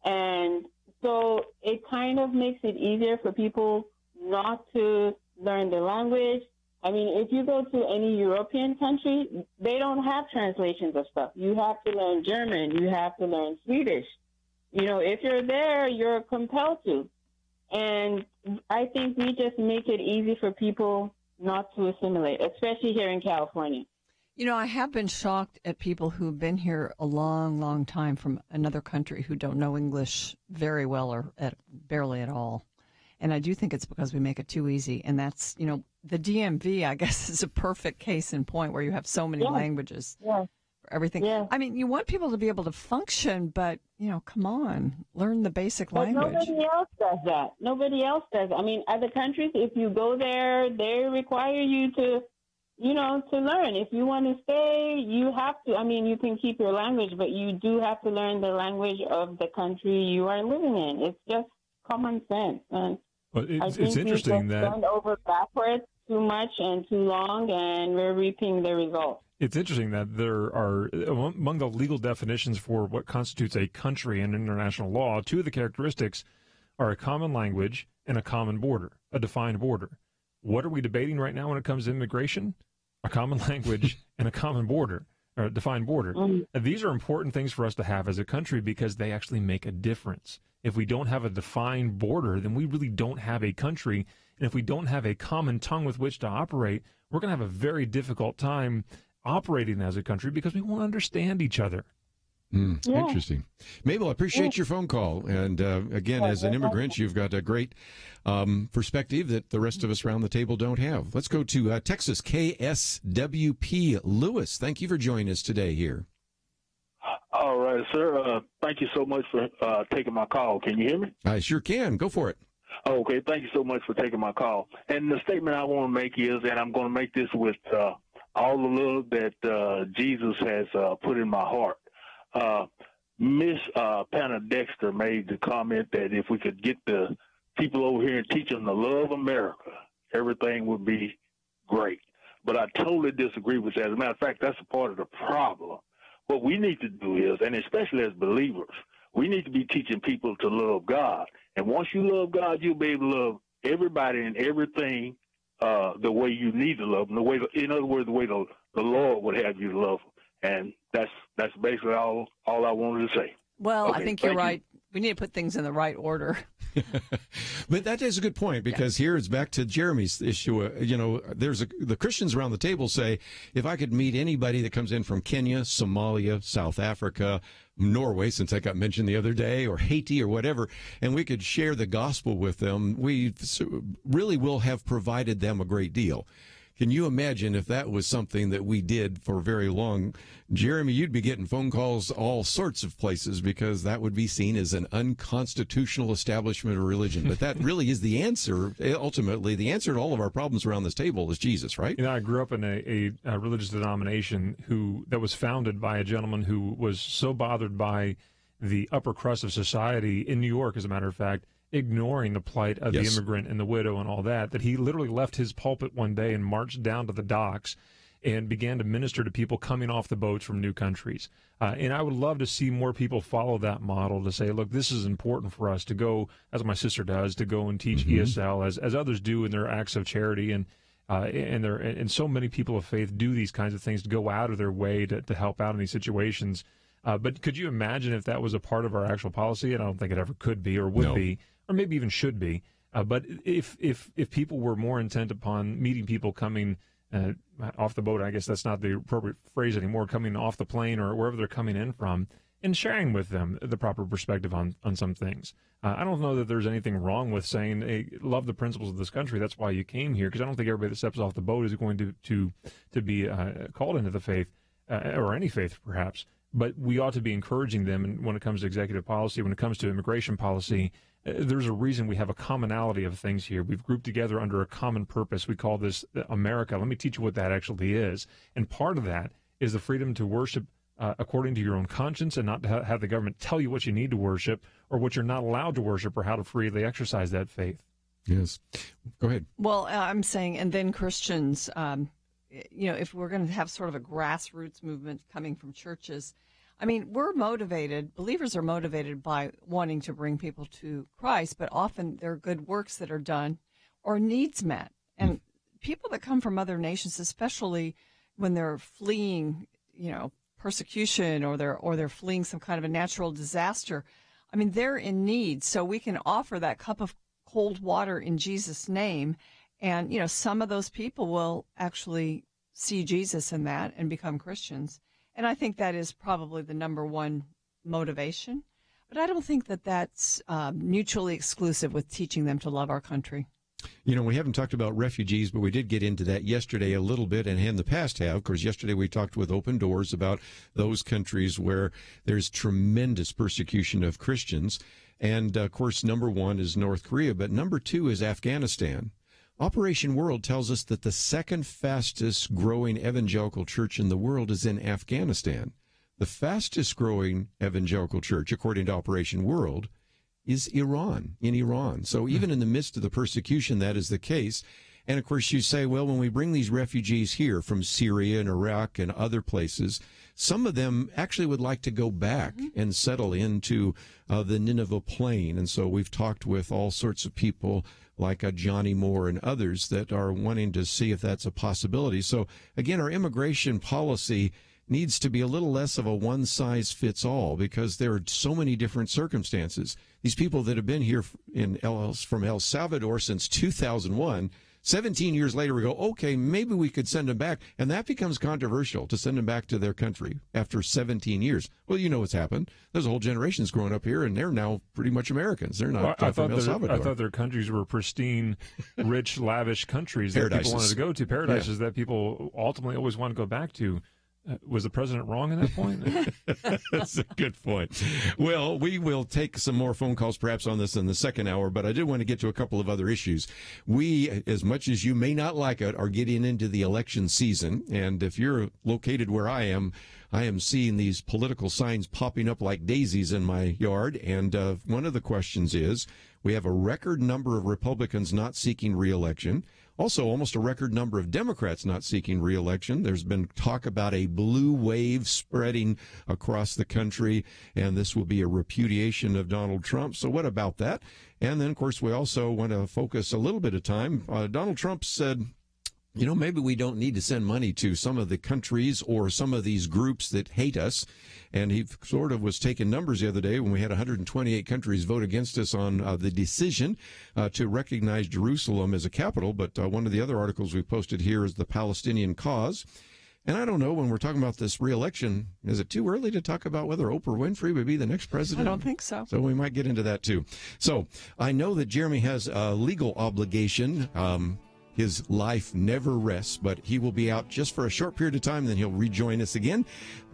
And so it kind of makes it easier for people not to learn the language. I mean, if you go to any European country, they don't have translations of stuff. You have to learn German. You have to learn Swedish. You know, if you're there, you're compelled to. And I think we just make it easy for people not to assimilate, especially here in California. You know, I have been shocked at people who've been here a long, long time from another country who don't know English very well or barely at all. And I do think it's because we make it too easy. And that's, you know, the DMV, I guess, is a perfect case in point where you have so many languages for everything. Yeah. I mean, you want people to be able to function, but, you know, come on, learn the basic language. Nobody else does that. Nobody else does. I mean, other countries, if you go there, they require you to, you know, to learn. If you want to stay, you have to. I mean, you can keep your language, but you do have to learn the language of the country you are living in. It's just common sense. And but it's interesting that bend over backwards too much and too long, and we're reaping the results. It's interesting that there are, among the legal definitions for what constitutes a country in international law, two of the characteristics are a common language and a common border, a defined border. What are we debating right now when it comes to immigration? A common language and a common border, or a defined border. These are important things for us to have as a country because they actually make a difference. If we don't have a defined border, then we really don't have a country. And if we don't have a common tongue with which to operate, we're going to have a very difficult time operating as a country because we won't understand each other. Interesting. Mabel, I appreciate your phone call. And again, as an immigrant, you've got a great perspective that the rest of us around the table don't have. Let's go to Texas, KSWP. Lewis, thank you for joining us today here. All right, sir. Thank you so much for taking my call. Can you hear me? I sure can. Go for it. Okay, thank you so much for taking my call. And the statement I want to make is, and I'm going to make this with all the love that Jesus has put in my heart. Miss Panna Dexter made the comment that if we could get the people over here and teach them to love America, everything would be great. But I totally disagree with that. As a matter of fact, that's a part of the problem. What we need to do is, and especially as believers, we need to be teaching people to love God. And once you love God, you'll be able to love everybody and everything the way you need to love them, the way, in other words, the way the Lord would have you to love them. And that's basically all I wanted to say. Well, okay, I think you're right. We need to put things in the right order. But that is a good point, because here it's back to Jeremy's issue. The Christians around the table say, if I could meet anybody that comes in from Kenya, Somalia, South Africa, Norway, since I got mentioned the other day, or Haiti or whatever, and we could share the gospel with them, we really will have provided them a great deal. Can you imagine if that was something that we did for very long? Jeremy, you'd be getting phone calls all sorts of places, because that would be seen as an unconstitutional establishment of religion. But that really is the answer. Ultimately, the answer to all of our problems around this table is Jesus, right? You know, I grew up in a religious denomination that was founded by a gentleman who was so bothered by the upper crust of society in New York, as a matter of fact, ignoring the plight of the immigrant and the widow and all that he literally left his pulpit one day and marched down to the docks and began to minister to people coming off the boats from new countries. And I would love to see more people follow that model, to say, look, this is important for us to go, as my sister does, to go and teach ESL, as others do in their acts of charity. And so many people of faith do these kinds of things, to go out of their way to help out in these situations. But could you imagine if that was a part of our actual policy? And I don't think it ever could be or would be, or maybe even should be. But if people were more intent upon meeting people coming off the boat, I guess that's not the appropriate phrase anymore, coming off the plane or wherever they're coming in from, and sharing with them the proper perspective on some things. I don't know that there's anything wrong with saying, hey, love the principles of this country, that's why you came here, because I don't think everybody that steps off the boat is going to be called into the faith, or any faith perhaps. But we ought to be encouraging them. And when it comes to executive policy, when it comes to immigration policy, there's a reason we have a commonality of things here. We've grouped together under a common purpose. We call this America. Let me teach you what that actually is. And part of that is the freedom to worship according to your own conscience, and not to have the government tell you what you need to worship or what you're not allowed to worship, or how to freely exercise that faith. Yes. Go ahead. Well, I'm saying, and then Christians, if we're going to have sort of a grassroots movement coming from churches, I mean, we're motivated, believers are motivated by wanting to bring people to Christ, but often there are good works that are done or needs met. And people that come from other nations, especially when they're fleeing, persecution or they're fleeing some kind of a natural disaster, I mean, they're in need. So we can offer that cup of cold water in Jesus' name. And, some of those people will actually see Jesus in that and become Christians. And I think that is probably the number one motivation. But I don't think that that's mutually exclusive with teaching them to love our country. We haven't talked about refugees, but we did get into that yesterday a little bit, and in the past have. Of course, yesterday we talked with Open Doors about those countries where there's tremendous persecution of Christians. And, of course, number one is North Korea, but number two is Afghanistan. Operation World tells us that the second fastest growing evangelical church in the world is in Afghanistan. The fastest growing evangelical church, according to Operation World, is in Iran. So even in the midst of the persecution, that is the case. And, of course, you say, well, when we bring these refugees here from Syria and Iraq and other places, some of them actually would like to go back and settle into the Nineveh Plain. And so we've talked with all sorts of people like Johnny Moore and others that are wanting to see if that's a possibility. So, again, our immigration policy needs to be a little less of a one-size-fits-all because there are so many different circumstances. These people that have been here from El Salvador since 2001, 17 years later, we go, okay, maybe we could send them back. And that becomes controversial to send them back to their country after 17 years. Well, you know what's happened. There's a whole generation's grown up here, and they're now pretty much Americans. They're not from El Salvador. I thought their countries were prpristine, rich, lavish countries that people wanted to go to, paradises that people ultimately always want to go back to. Was the president wrong in that point? That's a good point. Well, we will take some more phone calls perhaps on this in the second hour, but I did want to get to a couple of other issues. We, as much as you may not like it, are getting into the election season. And if you're located where I am seeing these political signs popping up like daisies in my yard. And one of the questions is, we have a record number of Republicans not seeking re-election. Also, almost a record number of Democrats not seeking re-election. There's been talk about a blue wave spreading across the country, and this will be a repudiation of Donald Trump. So what about that? And then, of course, we also want to focus a little bit of time. Donald Trump said, maybe we don't need to send money to some of the countries or some of these groups that hate us. And he sort of was taking numbers the other day when we had 128 countries vote against us on the decision to recognize Jerusalem as a capital. But one of the other articles we posted here is the Palestinian cause. And I don't know, when we're talking about this re-election, is it too early to talk about whether Oprah Winfrey would be the next president? I don't think so. So we might get into that, too. So I know that Jeremy has a legal obligation. His life never rests, but he will be out just for a short period of time, then he'll rejoin us again.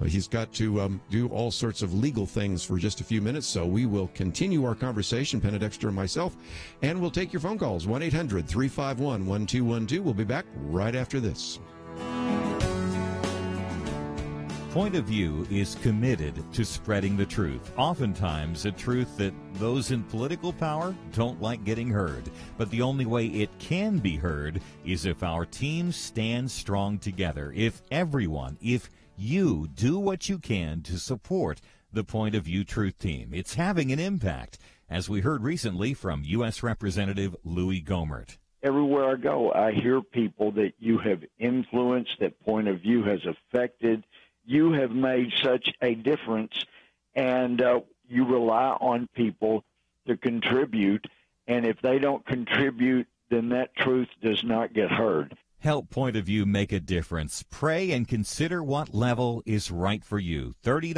He's got to do all sorts of legal things for just a few minutes, so we will continue our conversation, Penna Dexter and myself, and we'll take your phone calls, 1-800-351-1212. We'll be back right after this. Point of View is committed to spreading the truth, oftentimes a truth that those in political power don't like getting heard. But the only way it can be heard is if our team stands strong together, if you do what you can to support the Point of View Truth Team. It's having an impact, as we heard recently from U.S. Representative Louis Gohmert. Everywhere I go, I hear people that you have influenced, that Point of View has affected. You have made such a difference, and you rely on people to contribute, and if they don't contribute, then that truth does not get heard. Help Point of View make a difference. Pray and consider what level is right for you. $30,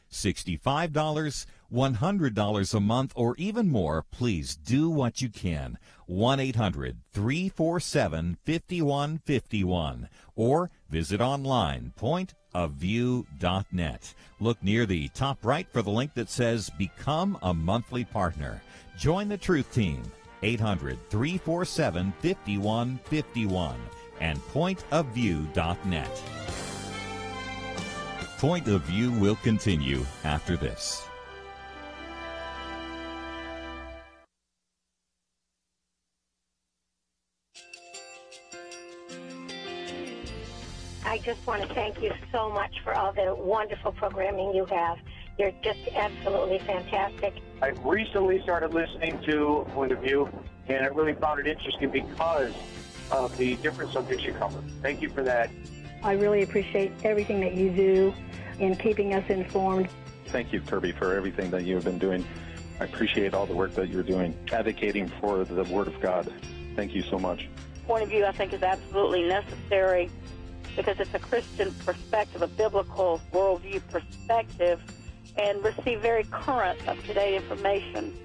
$65, $100 a month, or even more. Please do what you can. 1-800-347-5151, or visit online, pointofview.net. Look near the top right for the link that says Become a Monthly Partner. Join the Truth Team, 800-347-5151, and pointofview.net. Point of View will continue after this. I just want to thank you so much for all the wonderful programming you have. You're just absolutely fantastic. I recently started listening to Point of View, and I really found it interesting because of the different subjects you cover. Thank you for that. I really appreciate everything that you do in keeping us informed. Thank you, Kirby, for everything that you have been doing. I appreciate all the work that you're doing, advocating for the Word of God. Thank you so much. Point of View, I think, is absolutely necessary because it's a Christian perspective, a biblical worldview perspective, and receive very current, up-to-date information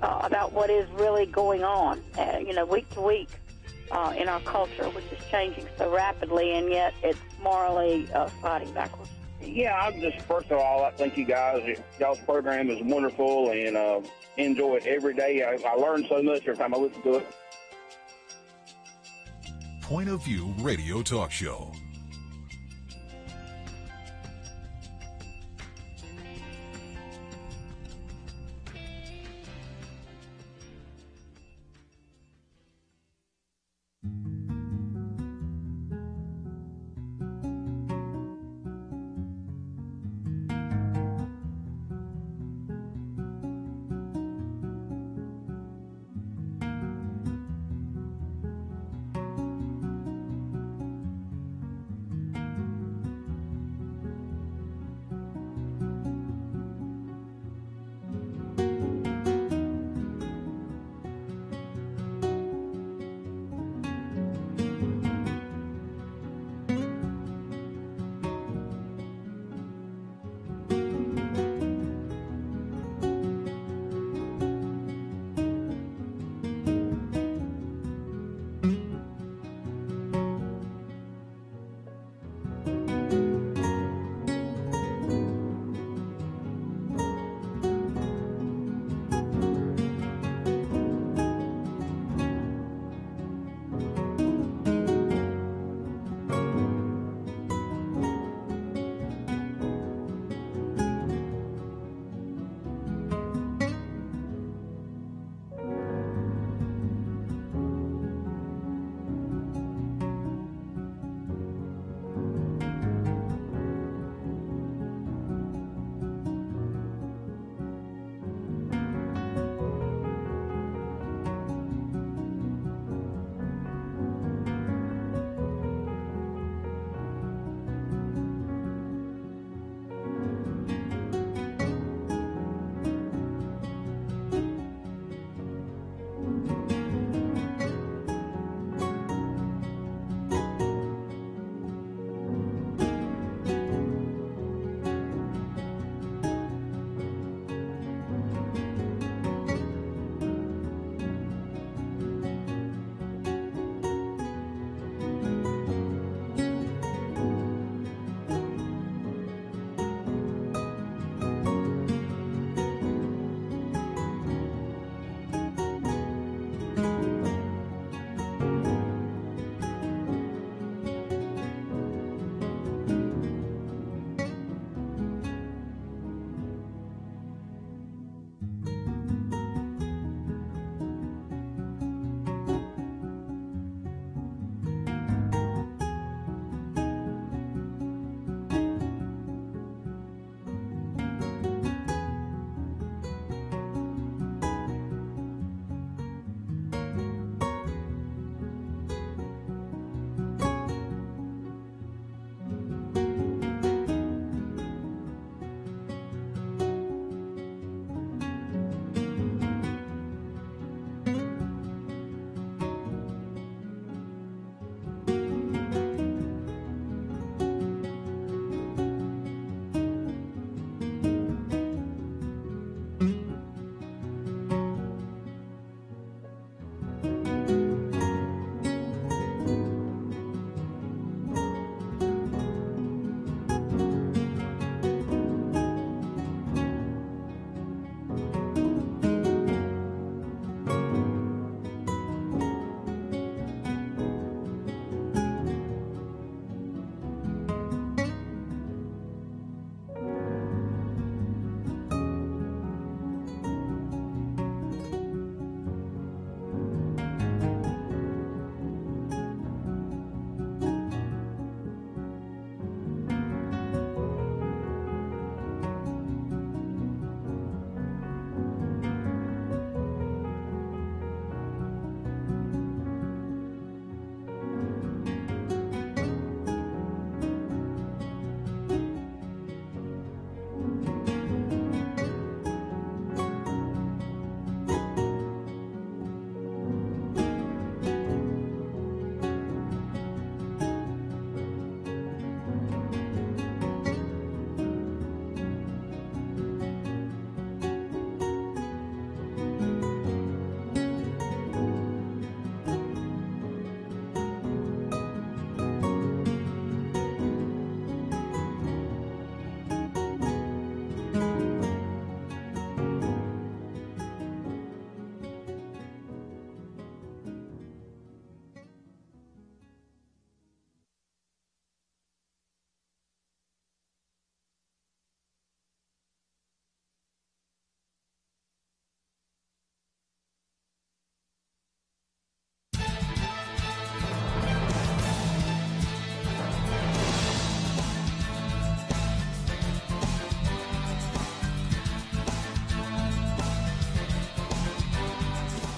about what is really going on, week to week in our culture, which is changing so rapidly, and yet it's morally sliding backwards. Yeah, I'm just, first of all, I thank you guys. Y'all's program is wonderful, and enjoy it every day. I learn so much every time I listen to it. Point of View Radio Talk Show.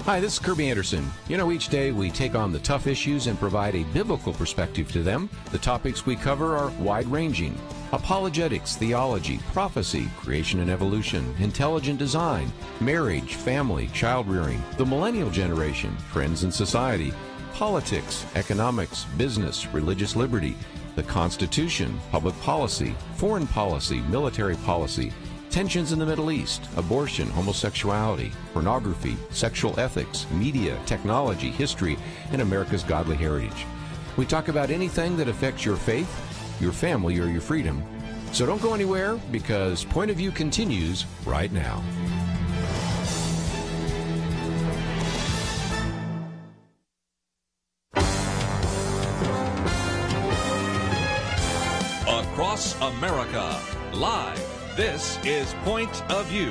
Hi, this is Kirby Anderson. You know, each day we take on the tough issues and provide a biblical perspective to them. The topics we cover are wide-ranging. Apologetics, theology, prophecy, creation and evolution, intelligent design, marriage, family, child-rearing, the millennial generation, trends in society, politics, economics, business, religious liberty, the Constitution, public policy, foreign policy, military policy, tensions in the Middle East, abortion, homosexuality, pornography, sexual ethics, media, technology, history, and America's godly heritage. We talk about anything that affects your faith, your family, or your freedom. So don't go anywhere, because Point of View continues right now. Across America, live. This is Point of View.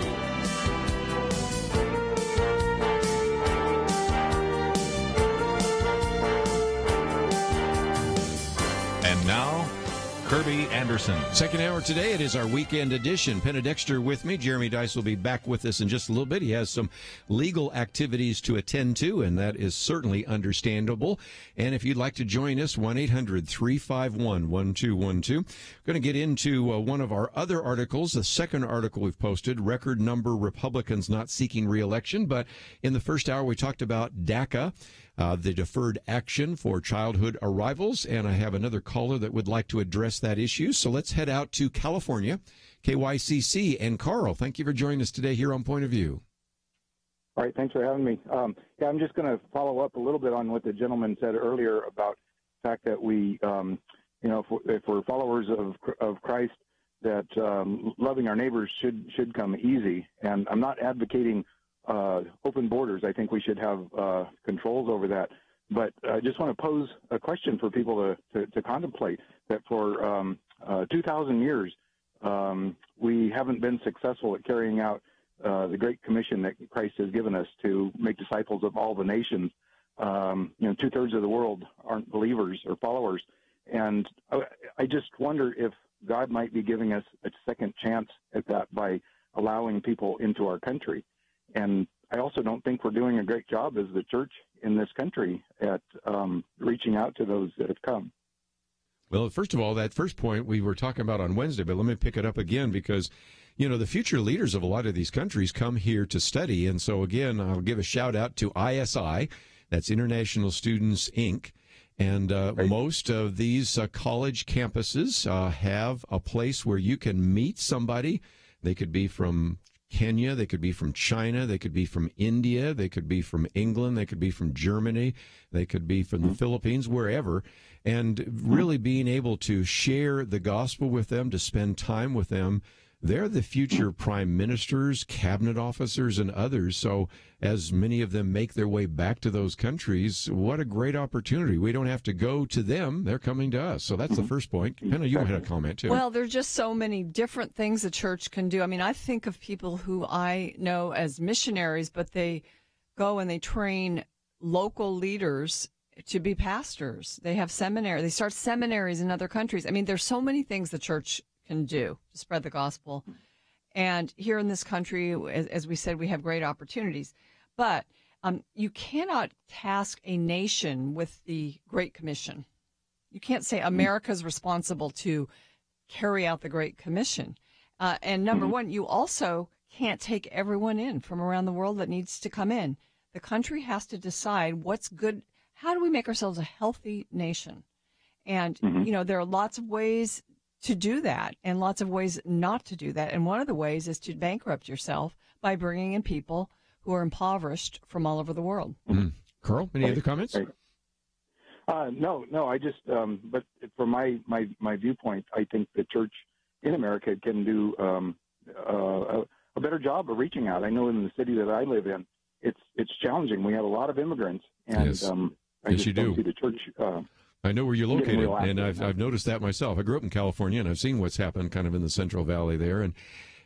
And now, Kirby Anderson. Second hour today, it is our weekend edition. Penna Dexter with me. Jeremy Dice will be back with us in just a little bit. He has some legal activities to attend to, and that is certainly understandable. And if you'd like to join us, 1-800-351-1212. Going to get into one of our other articles, the second article we've posted, record number Republicans not seeking re-election. But in the first hour, we talked about DACA, the Deferred Action for Childhood Arrivals, and I have another caller that would like to address that issue. So let's head out to California, KYCC. And Carl, thank you for joining us today here on Point of View. All right, thanks for having me. I'm just going to follow up a little bit on what the gentleman said earlier about the fact that we, if we're followers of Christ, that loving our neighbors should come easy. And I'm not advocating open borders. I think we should have controls over that. But I just want to pose a question for people to contemplate, that for 2,000 years, we haven't been successful at carrying out the Great Commission that Christ has given us to make disciples of all the nations. 2/3 of the world aren't believers or followers. And I just wonder if God might be giving us a second chance at that by allowing people into our country. And I also don't think we're doing a great job as the church in this country at reaching out to those that have come. Well, first of all, that first point we were talking about on Wednesday, but let me pick it up again because, the future leaders of a lot of these countries come here to study. And so, again, I'll give a shout out to ISI, that's International Students, Inc., and most of these college campuses have a place where you can meet somebody. They could be from Kenya, they could be from China, they could be from India, they could be from England, they could be from Germany, they could be from the Philippines, wherever, and really being able to share the gospel with them, to spend time with them. They're the future prime ministers, cabinet officers, and others. So as many of them make their way back to those countries, what a great opportunity. We don't have to go to them. They're coming to us. So that's the first point. Penna, you had a comment, too. Well, there's just so many different things the church can do. I mean, I think of people who I know as missionaries, but they go and they train local leaders to be pastors. They have seminaries. They start seminaries in other countries. I mean, there's so many things the church can do to spread the gospel. And here in this country, as we said, we have great opportunities. But you cannot task a nation with the Great Commission. You can't say America's responsible to carry out the Great Commission. And number one, you also can't take everyone in from around the world that needs to come in. The country has to decide what's good. How do we make ourselves a healthy nation? And, there are lots of ways to do that and lots of ways not to do that. And one of the ways is to bankrupt yourself by bringing in people who are impoverished from all over the world. Carl, any other comments? No, I just, but from my viewpoint, I think the church in America can do a better job of reaching out. I know in the city that I live in, it's challenging. We have a lot of immigrants, and I just don't see the church. I know where you're located, and I've noticed that myself. I grew up in California, and I've seen what's happened kind of in the Central Valley there.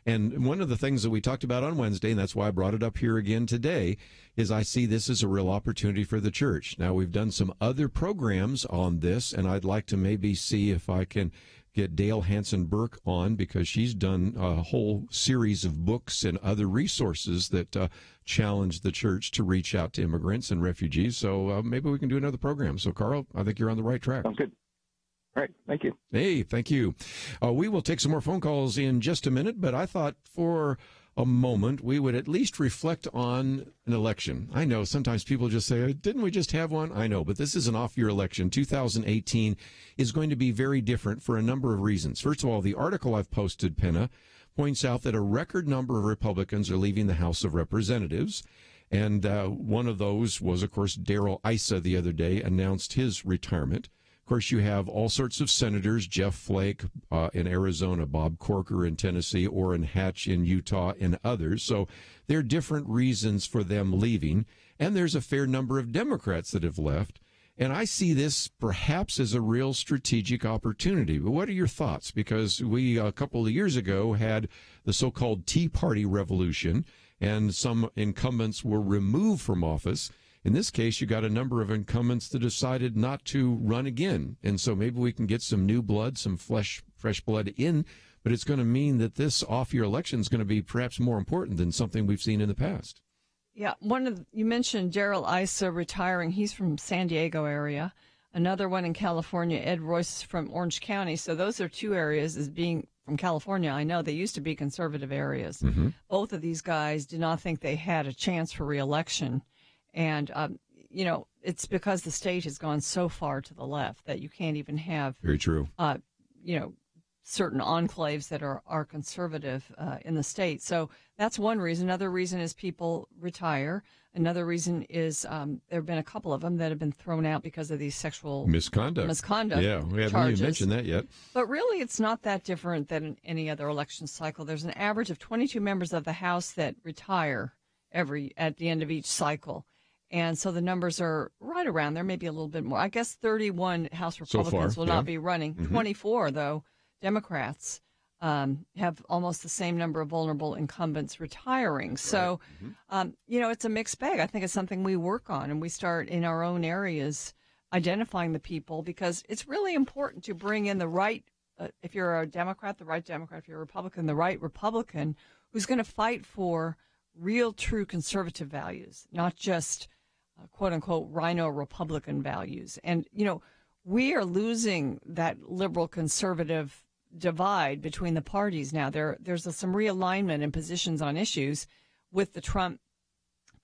And one of the things that we talked about on Wednesday, and that's why I brought it up here again today, is I see this as a real opportunity for the church. Now, we've done some other programs on this, and I'd like to maybe see if I can get Dale Hansen-Burke on because she's done a whole series of books and other resources that challenge the church to reach out to immigrants and refugees. So maybe we can do another program. So, Carl, I think you're on the right track. Sounds good. All right. Thank you. Hey, thank you. We will take some more phone calls in just a minute, but I thought for a moment we would at least reflect on an election. I know sometimes people just say, didn't we just have one? I know, but this is an off-year election. 2018 is going to be very different for a number of reasons. First of all, the article I've posted, Penna, points out that a record number of Republicans are leaving the House of Representatives. And one of those was, of course, Darrell Issa the other day announced his retirement. Of course, you have all sorts of senators, Jeff Flake in Arizona, Bob Corker in Tennessee, Orrin Hatch in Utah, and others. So there are different reasons for them leaving. And there's a fair number of Democrats that have left. And I see this perhaps as a real strategic opportunity. But what are your thoughts? Because we, a couple of years ago, had the so-called Tea Party revolution, and some incumbents were removed from office. In this case, you got a number of incumbents that decided not to run again. And so maybe we can get some new blood, some fresh blood in, but it's going to mean that this off-year election is going to be perhaps more important than something we've seen in the past. Yeah, you mentioned Darrell Issa retiring. He's from San Diego area. Another one in California, Ed Royce from Orange County. So those are two areas as being from California. I know they used to be conservative areas. Mm-hmm. Both of these guys did not think they had a chance for re-election. And, it's because the state has gone so far to the left that you can't even have, very true, certain enclaves that are conservative in the state. So that's one reason. Another reason is people retire. Another reason is there have been a couple of them that have been thrown out because of these sexual misconduct. Yeah, we haven't even mentioned that yet. But really, it's not that different than any other election cycle. There's an average of 22 members of the House that retire at the end of each cycle. And so the numbers are right around there, maybe a little bit more. I guess 31 House Republicans will not be running. Mm-hmm. 24, though, Democrats have almost the same number of vulnerable incumbents retiring. Right. So, it's a mixed bag. I think it's something we work on, and we start in our own areas identifying the people, because it's really important to bring in the right, if you're a Democrat, the right Democrat, if you're a Republican, the right Republican, who's going to fight for real, true conservative values, not just quote-unquote rhino Republican values. And, we are losing that liberal-conservative divide between the parties now. There's some realignment in positions on issues with the Trump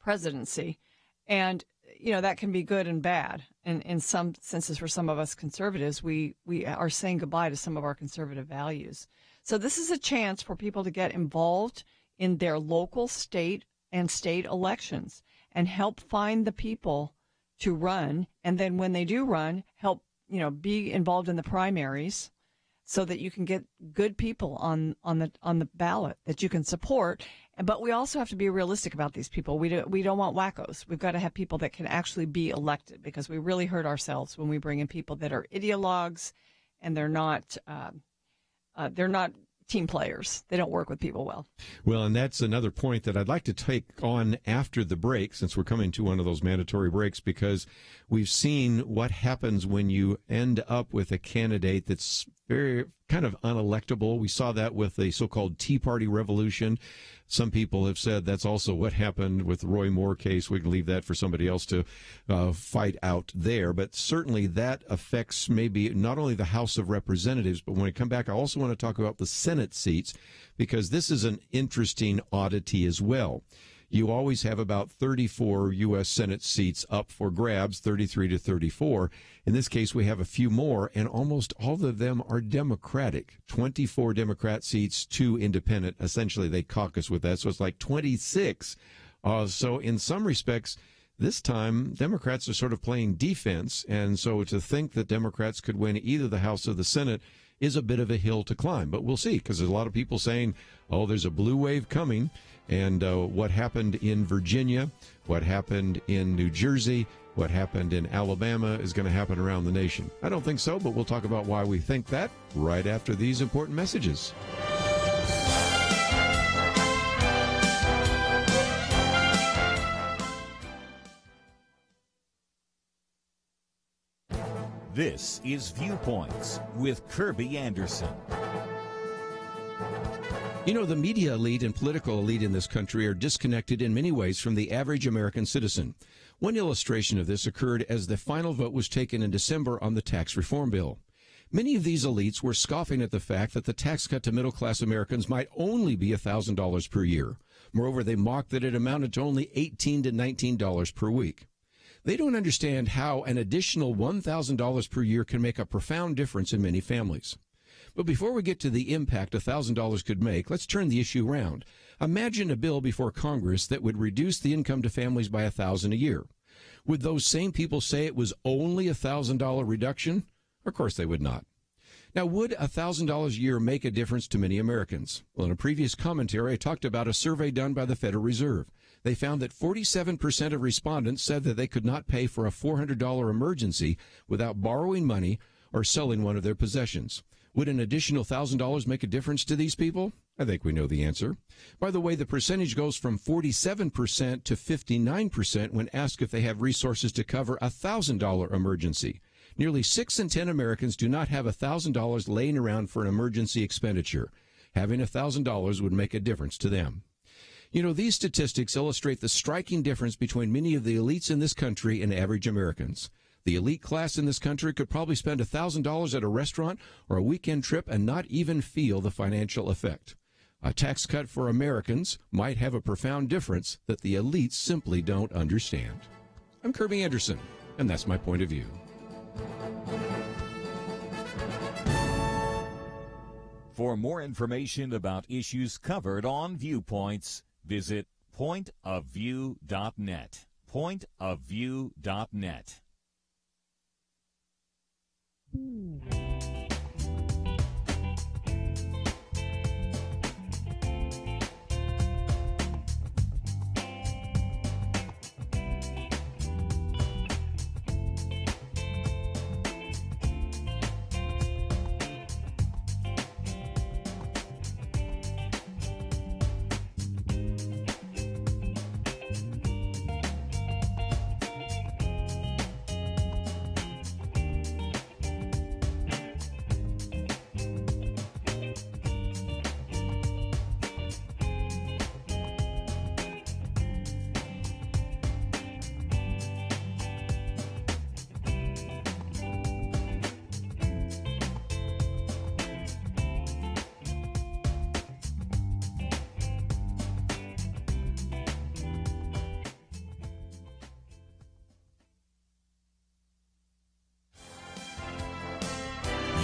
presidency. And, that can be good and bad. And in some senses, for some of us conservatives, we are saying goodbye to some of our conservative values. So this is a chance for people to get involved in their local, state, and state elections and help find the people to run. And then when they do run, help, be involved in the primaries so that you can get good people on the ballot that you can support. But we also have to be realistic about these people. We don't want wackos. We've got to have people that can actually be elected, because we really hurt ourselves when we bring in people that are ideologues and they're not team players. They don't work with people well. Well, and that's another point that I'd like to take on after the break, since we're coming to one of those mandatory breaks, because we've seen what happens when you end up with a candidate that's very kind of unelectable. We saw that with the so-called Tea Party revolution. Some people have said that's also what happened with the Roy Moore case. We can leave that for somebody else to fight out there. But certainly that affects maybe not only the House of Representatives, but when we come back, I also want to talk about the Senate seats, because this is an interesting oddity as well. You always have about 34 U.S. Senate seats up for grabs, 33 to 34. In this case, we have a few more, and almost all of them are Democratic. 24 Democrat seats, 2 independent. Essentially, they caucus with that, so it's like 26. So in some respects, this time, Democrats are sort of playing defense, and so to think that Democrats could win either the House or the Senate is a bit of a hill to climb. But we'll see, because there's a lot of people saying, there's a blue wave coming. And what happened in Virginia, what happened in New Jersey, what happened in Alabama is going to happen around the nation. I don't think so, but we'll talk about why we think that right after these important messages. This is Viewpoints with Kirby Anderson. You know, the media elite and political elite in this country are disconnected in many ways from the average American citizen. One illustration of this occurred as the final vote was taken in December on the tax reform bill. Many of these elites were scoffing at the fact that the tax cut to middle-class Americans might only be $1,000 per year. Moreover, they mocked that it amounted to only $18 to $19 per week. They don't understand how an additional $1,000 per year can make a profound difference in many families. But before we get to the impact $1,000 could make, let's turn the issue around. Imagine a bill before Congress that would reduce the income to families by $1,000 a year. Would those same people say it was only a $1,000 reduction? Of course they would not. Now, would $1,000 a year make a difference to many Americans? Well, in a previous commentary, I talked about a survey done by the Federal Reserve. They found that 47% of respondents said that they could not pay for a $400 emergency without borrowing money or selling one of their possessions. Would an additional $1,000 make a difference to these people? I think we know the answer. By the way, the percentage goes from 47% to 59% when asked if they have resources to cover a $1,000 emergency. Nearly 6 in 10 Americans do not have $1,000 laying around for an emergency expenditure. Having $1,000 would make a difference to them. You know, these statistics illustrate the striking difference between many of the elites in this country and average Americans. The elite class in this country could probably spend $1,000 at a restaurant or a weekend trip and not even feel the financial effect. A tax cut for Americans might have a profound difference that the elites simply don't understand. I'm Kirby Anderson, and that's my point of view. For more information about issues covered on Viewpoints, visit pointofview.net. Pointofview.net.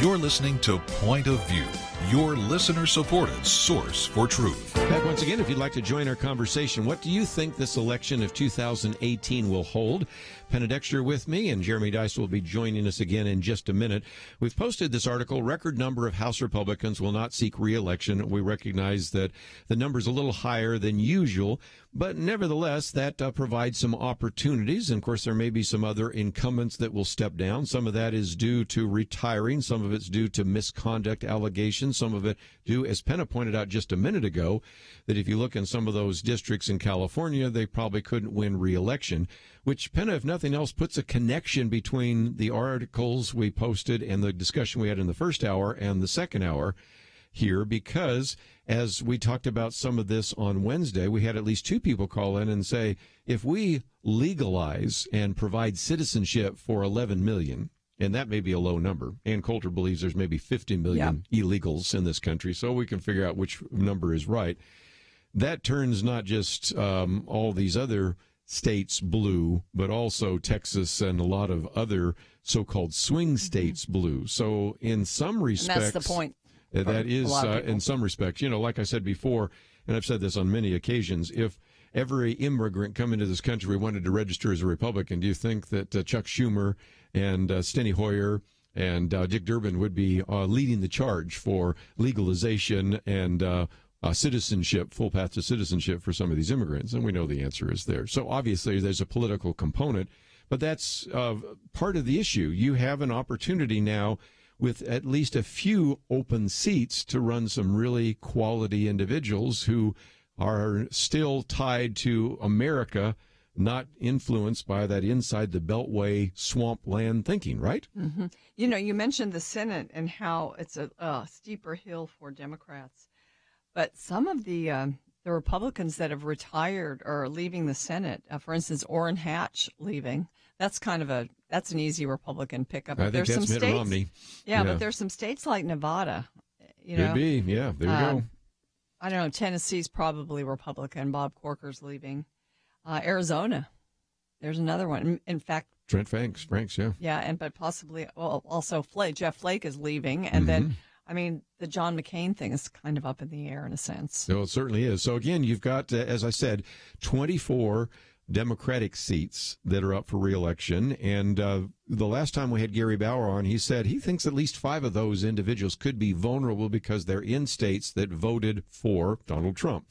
You're listening to Point of View, your listener-supported source for truth. Back once again, if you'd like to join our conversation, what do you think this election of 2018 will hold? Penna Dexter with me, and Jeremy Dice will be joining us again in just a minute. We've posted this article. Record number of House Republicans will not seek re-election. We recognize that the number's a little higher than usual, but nevertheless, that provides some opportunities. And, of course, there may be some other incumbents that will step down. Some of that is due to retiring. Some of it's due to misconduct allegations. Some of it due, as Penna pointed out just a minute ago, that if you look in some of those districts in California, they probably couldn't win re-election, which, Penna, if nothing else, puts a connection between the articles we posted and the discussion we had in the first hour and the second hour here, because as we talked about some of this on Wednesday, we had at least 2 people call in and say, if we legalize and provide citizenship for 11 million, and that may be a low number, Ann Coulter believes there's maybe 50 million illegals in this country, so we can figure out which number is right. That turns not just all these other states blue, but also Texas and a lot of other so-called swing states blue. So in some respects, and that's the point. That is, in some respects, you know, like I said before, and I've said this on many occasions, if every immigrant coming to this country wanted to register as a Republican, do you think that Chuck Schumer and Steny Hoyer and Dick Durbin would be leading the charge for legalization and citizenship, full path to citizenship for some of these immigrants? And we know the answer is there. So obviously there's a political component, but that's part of the issue. You have an opportunity now with at least a few open seats to run some really quality individuals who are still tied to America not influenced by that inside the Beltway swampland thinking, right? Mm-hmm. You know, you mentioned the Senate and how it's a steeper hill for Democrats, but some of the Republicans that have retired are leaving the Senate. For instance, Orrin Hatch leaving. That's that's an easy Republican pickup. I think that's Mitt Romney. Yeah, but there's some states like Nevada. Could be, yeah. There you go. I don't know. Tennessee's probably Republican. Bob Corker's leaving. Arizona, there's another one. In fact, Trent Franks, yeah. Yeah, but possibly, also Jeff Flake is leaving. And then, I mean, the John McCain thing is kind of up in the air in a sense. So it certainly is. So again, you've got, as I said, 24 Democratic seats that are up for re-election. And the last time we had Gary Bauer on, he said he thinks at least 5 of those individuals could be vulnerable because they're in states that voted for Donald Trump.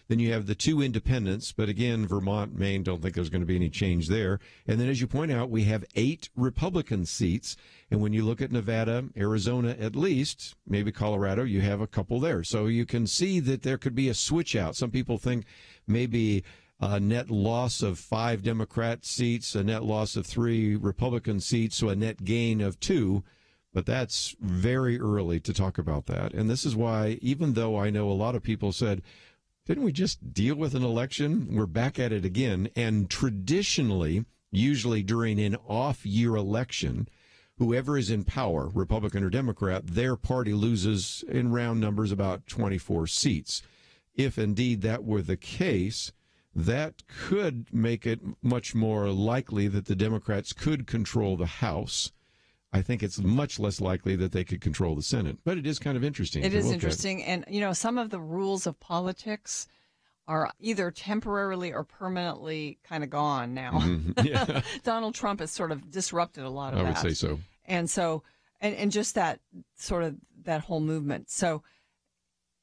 Then you have the 2 independents, but again, Vermont, Maine, don't think there's going to be any change there. And then, as you point out, we have 8 Republican seats. And when you look at Nevada, Arizona at least, maybe Colorado, you have a couple there. So you can see that there could be a switch out. Some people think maybe a net loss of 5 Democrat seats, a net loss of 3 Republican seats, so a net gain of 2. But that's very early to talk about that. And this is why, even though I know a lot of people said, didn't we just deal with an election? We're back at it again. And traditionally, usually during an off-year election, whoever is in power, Republican or Democrat, their party loses in round numbers about 24 seats. If indeed that were the case, that could make it much more likely that the Democrats could control the House. I think it's much less likely that they could control the Senate. But it is kind of interesting. It is interesting. And, you know, some of the rules of politics are either temporarily or permanently kind of gone now. Mm-hmm. Yeah. Donald Trump has sort of disrupted a lot of that. I would say so. And so, and just that sort of that whole movement. So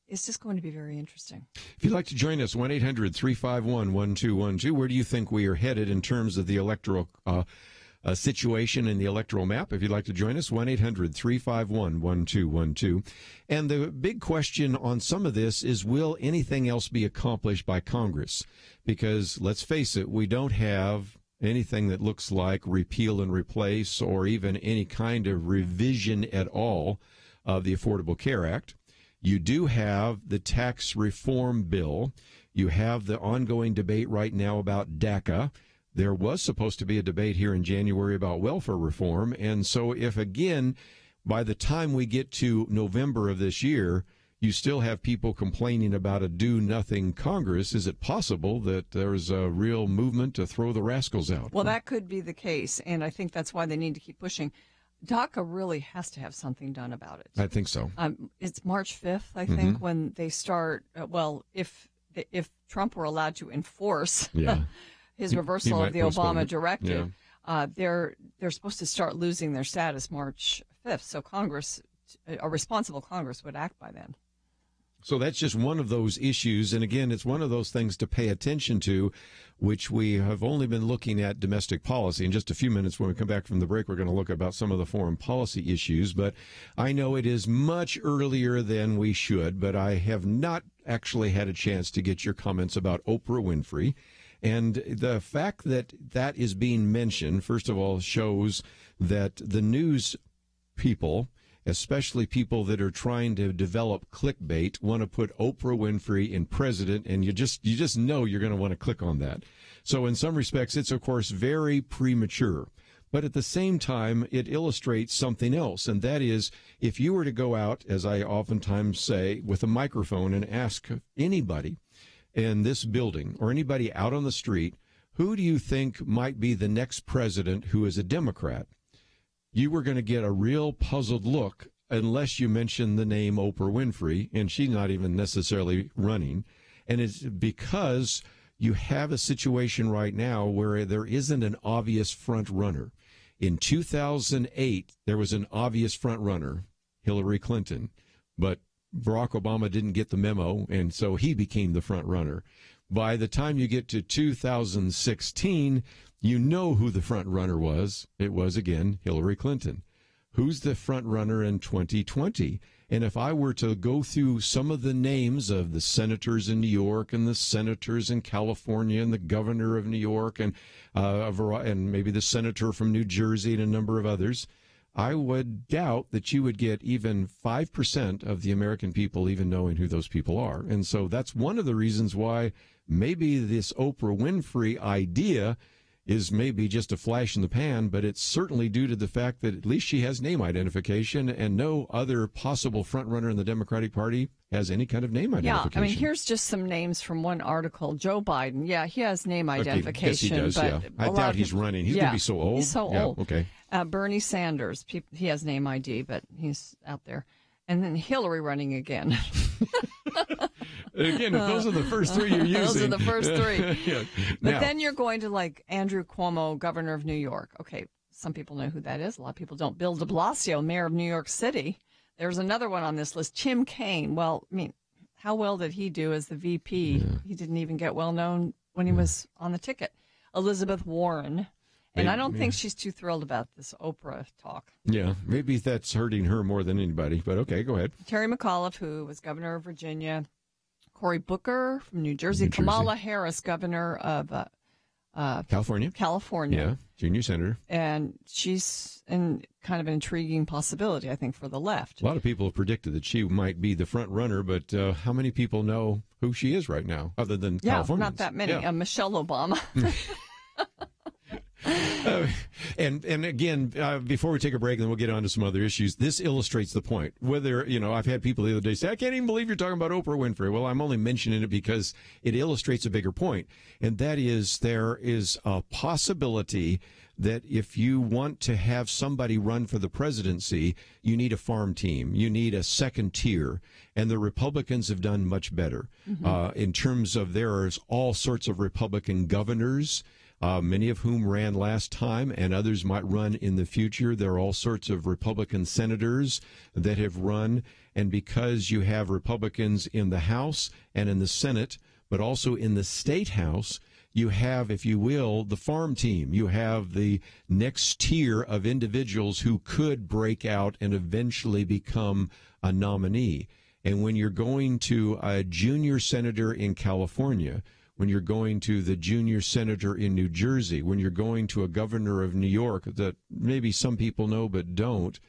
it's just going to be very interesting. If you'd like to join us, 1-800-351-1212. Where do you think we are headed in terms of the electoral situation in the electoral map? If you'd like to join us, 1-800-351-1212. And the big question on some of this is, will anything else be accomplished by Congress? Because let's face it, we don't have anything that looks like repeal and replace or even any kind of revision at all of the Affordable Care Act. You do have the tax reform bill. You have the ongoing debate right now about DACA. There was supposed to be a debate here in January about welfare reform. And so if, again, by the time we get to November of this year, you still have people complaining about a do-nothing Congress, is it possible that there's a real movement to throw the rascals out? Well, that could be the case, and I think that's why they need to keep pushing. DACA really has to have something done about it. I think so. It's March 5th, I think, when they start. If Trump were allowed to enforce his reversal of the Obama directive, they're supposed to start losing their status March 5th. So Congress, a responsible Congress, would act by then. So that's just one of those issues. And again, it's one of those things to pay attention to, which we have only been looking at domestic policy. In just a few minutes, when we come back from the break, we're going to look about some of the foreign policy issues. But I know it is much earlier than we should, but I have not actually had a chance to get your comments about Oprah Winfrey. And the fact that that is being mentioned, first of all, shows that the news people, especially people that are trying to develop clickbait, want to put Oprah Winfrey in president, and you just know you're going to want to click on that. So in some respects, it's, of course, very premature. But at the same time, it illustrates something else, and that is, if you were to go out, as I oftentimes say, with a microphone and ask anybody in this building or anybody out on the street, who do you think might be the next president who is a Democrat? You were going to get a real puzzled look unless you mention the name Oprah Winfrey, and she's not even necessarily running. And it's because you have a situation right now where there isn't an obvious front runner. In 2008, there was an obvious front runner, Hillary Clinton, but Barack Obama didn't get the memo, and so he became the front runner. By the time you get to 2016, you know who the front runner was. It was, again, Hillary Clinton. Who's the front runner in 2020? And if I were to go through some of the names of the senators in New York and the senators in California and the governor of New York and maybe the senator from New Jersey and a number of others, I would doubt that you would get even 5% of the American people even knowing who those people are. And so that's one of the reasons why maybe this Oprah Winfrey idea is maybe just a flash in the pan, but it's certainly due to the fact that at least she has name identification, and no other possible front-runner in the Democratic Party has any kind of name identification. Yeah, I mean, here's just some names from one article. Joe Biden, yeah, he has name identification. Yes, he does, but I doubt he's running. He's going to be so old. He's so old. Okay. Bernie Sanders, he has name ID, but he's out there. And then Hillary running again. Again, if those are the first three you're using. Those are the first three. Yeah. But Now, then you're going to like Andrew Cuomo, governor of New York. Okay, some people know who that is. A lot of people don't. Bill de Blasio, mayor of New York City. There's another one on this list. Tim Kaine. Well, I mean, how well did he do as the VP? Yeah. He didn't even get well known when he was on the ticket. Elizabeth Warren. And I don't think she's too thrilled about this Oprah talk. Yeah, maybe that's hurting her more than anybody. But okay, go ahead. Terry McAuliffe, who was governor of Virginia. Cory Booker from New Jersey. Kamala Harris, governor of California. Yeah, junior senator. And she's kind of an intriguing possibility, I think, for the left. A lot of people have predicted that she might be the front runner, but how many people know who she is right now, other than Californians? Not that many. Yeah. Michelle Obama. And again, before we take a break, and then we'll get on to some other issues, this illustrates the point. Whether, I've had people the other day say, I can't even believe you're talking about Oprah Winfrey. Well, I'm only mentioning it because it illustrates a bigger point, and that is there is a possibility that if you want to have somebody run for the presidency, you need a farm team. You need a second tier, and the Republicans have done much better. In terms of there's all sorts of Republican governors, many of whom ran last time, and others might run in the future. There are all sorts of Republican senators that have run, and because you have Republicans in the House and in the Senate, but also in the State House, you have, if you will, the farm team. You have the next tier of individuals who could break out and eventually become a nominee. And when you're going to a junior senator in California, when you're going to the junior senator in New Jersey, when you're going to a governor of New York that maybe some people know but don't,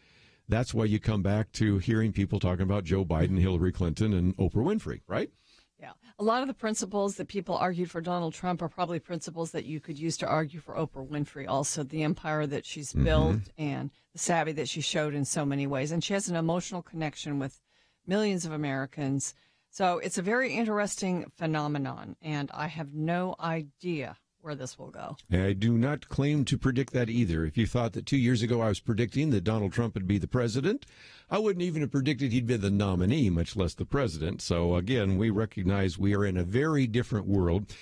that's why you come back to hearing people talking about Joe Biden, Hillary Clinton, and Oprah Winfrey, right? Yeah. A lot of the principles that people argued for Donald Trump are probably principles that you could use to argue for Oprah Winfrey also. The empire that she's built and the savvy that she showed in so many ways. And she has an emotional connection with millions of Americans. So it's a very interesting phenomenon, and I have no idea where this will go. I do not claim to predict that either. If you thought that 2 years ago I was predicting that Donald Trump would be the president, I wouldn't even have predicted he'd be the nominee, much less the president. So, again, we recognize we are in a very different world.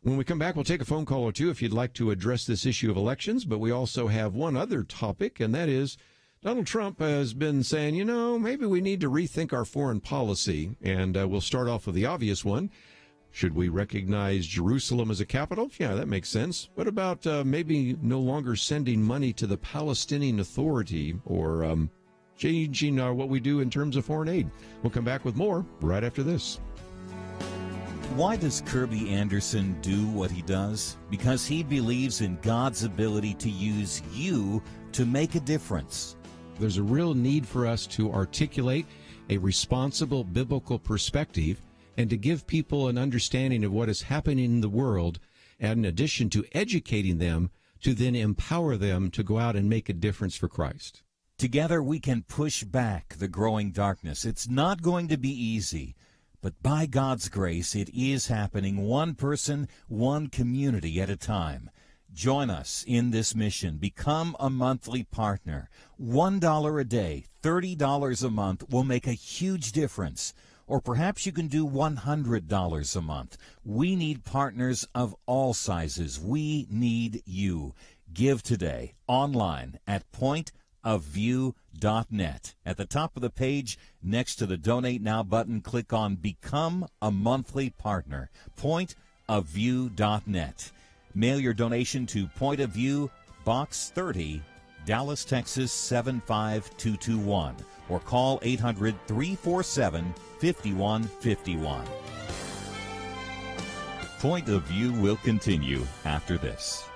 When we come back, we'll take a phone call or two if you'd like to address this issue of elections, but we also have one other topic, and that is Donald Trump has been saying, maybe we need to rethink our foreign policy, and we'll start off with the obvious one. Should we recognize Jerusalem as a capital? Yeah, that makes sense. What about maybe no longer sending money to the Palestinian Authority or changing what we do in terms of foreign aid? We'll come back with more right after this. Why does Kirby Anderson do what he does? Because he believes in God's ability to use you to make a difference. There's a real need for us to articulate a responsible biblical perspective and to give people an understanding of what is happening in the world, and in addition to educating them, to then empower them to go out and make a difference for Christ. Together we can push back the growing darkness. It's not going to be easy, but by God's grace, it is happening one person, one community at a time. Join us in this mission. Become a monthly partner. $1 a day, $30 a month will make a huge difference. Or perhaps you can do $100 a month. We need partners of all sizes. We need you. Give today online at pointofview.net. At the top of the page, next to the Donate Now button, click on Become a Monthly Partner. Pointofview.net. Mail your donation to Point of View, Box 30, Dallas, Texas 75221. or call 800-347-5151. Point of View will continue after this.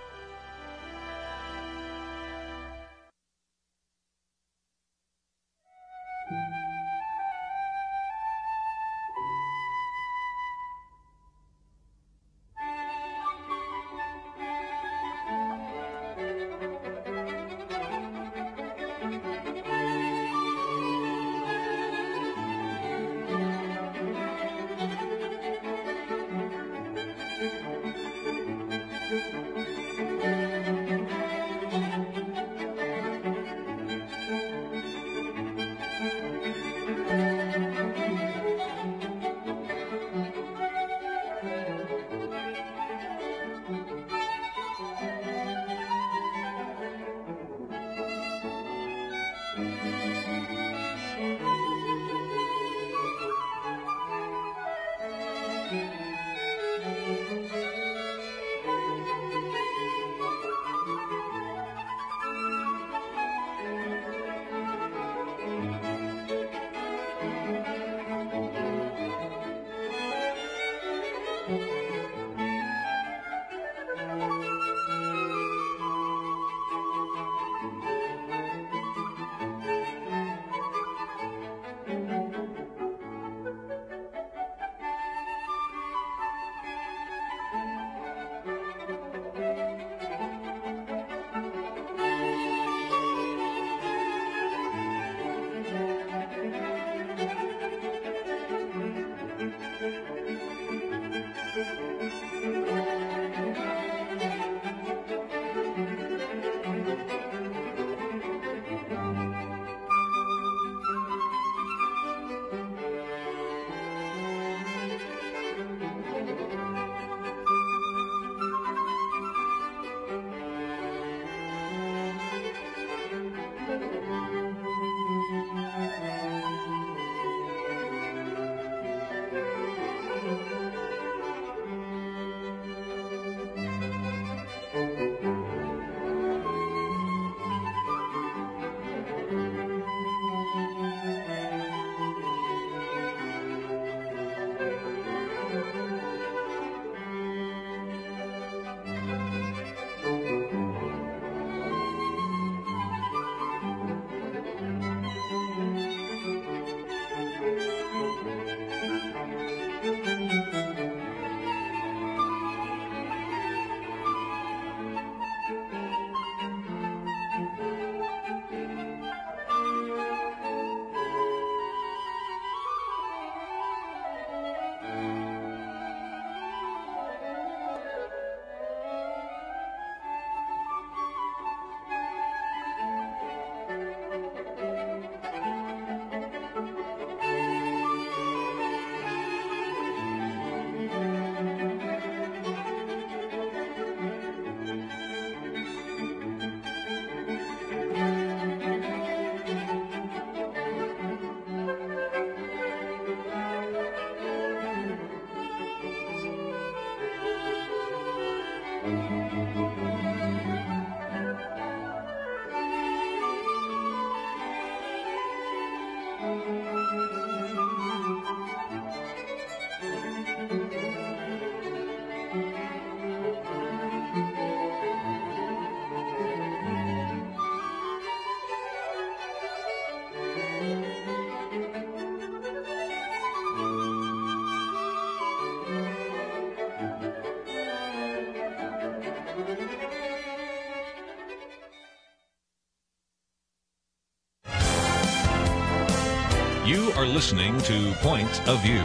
You are listening to Point of View.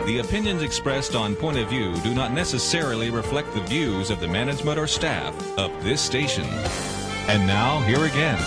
The opinions expressed on Point of View do not necessarily reflect the views of the management or staff of this station. And now, here again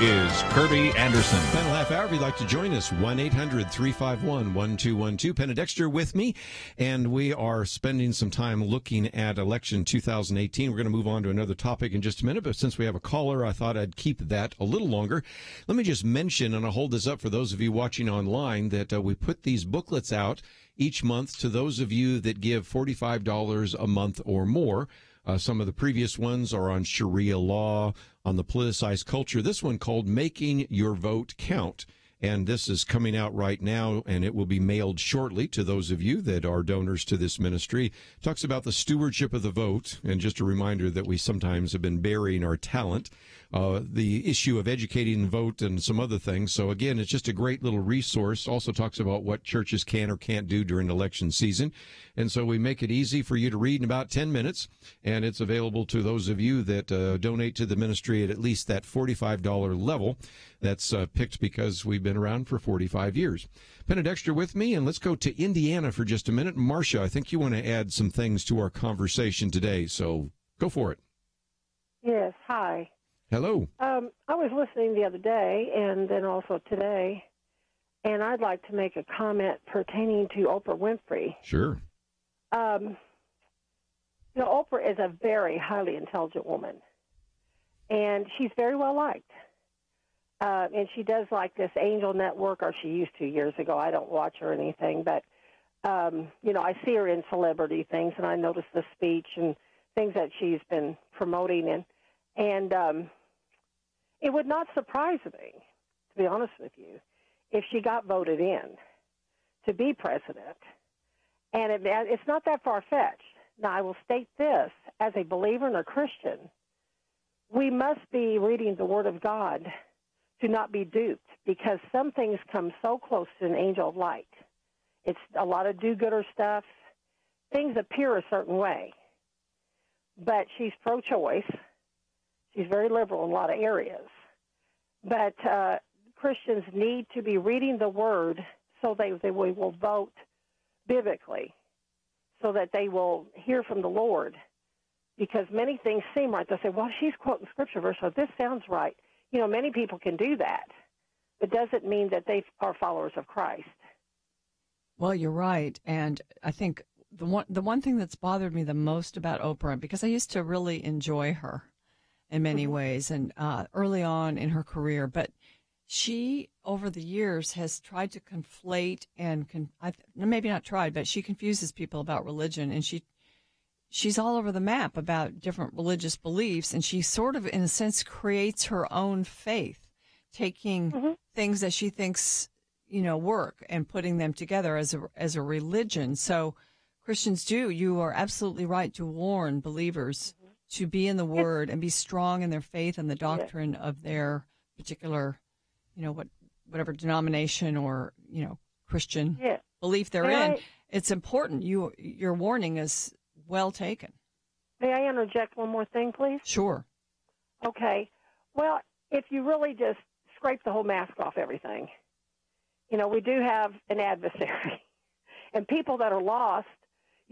is Kirby Anderson. Final half hour, if you'd like to join us, 1-800-351-1212. Penn and Dexter with me, and we are spending some time looking at election 2018. We're going to move on to another topic in just a minute, but since we have a caller, I thought I'd keep that a little longer. Let me just mention, and I'll hold this up for those of you watching online, that we put these booklets out each month to those of you that give $45 a month or more. Some of the previous ones are on Sharia law, on the politicized culture. This one called Making Your Vote Count. And this is coming out right now, and it will be mailed shortly to those of you that are donors to this ministry. Talks about the stewardship of the vote, and just a reminder that we sometimes have been burying our talent, the issue of educating the vote, and some other things. So, again, it's just a great little resource. Also talks about what churches can or can't do during election season. And so we make it easy for you to read in about 10 minutes, and it's available to those of you that donate to the ministry at least that $45 level. That's picked because we've been around for 45 years. Penna Dexter with me, and let's go to Indiana for just a minute. Marcia, I think you want to add some things to our conversation today, so go for it. Yes, hi. Hello. I was listening the other day and then also today, and I'd like to make a comment pertaining to Oprah Winfrey. Sure. Oprah is a very highly intelligent woman, and she's very well liked. And she does like this Angel Network, or she used to years ago. I don't watch her or anything, but, I see her in celebrity things, and I notice the speech and things that she's been promoting. And it would not surprise me, to be honest with you, if she got voted in to be president. And it's not that far-fetched. Now, I will state this, as a believer and a Christian, we must be reading the Word of God to not be duped, because some things come so close to an angel of light. It's a lot of do-gooder stuff. Things appear a certain way. But she's pro-choice. She's very liberal in a lot of areas. But Christians need to be reading the Word so they will vote biblically, so that they will hear from the Lord. Because many things seem right. They'll say, well, she's quoting Scripture verse, so this sounds right. Many people can do that. It doesn't mean that they are followers of Christ. Well, you're right. And I think the one thing that's bothered me the most about Oprah, because I used to really enjoy her in many ways and early on in her career, but she, over the years, has tried to conflate and maybe not tried, but she confuses people about religion, and she's all over the map about different religious beliefs, and she sort of, in a sense, creates her own faith, taking things that she thinks, work and putting them together as a religion. So Christians you are absolutely right to warn believers to be in the Word and be strong in their faith and the doctrine of their particular, whatever denomination or, Christian belief they're in. It's important. Your warning is well taken. May I interject one more thing, please? Sure. Okay. Well, if you really just scrape the whole mask off everything, we do have an adversary. And people that are lost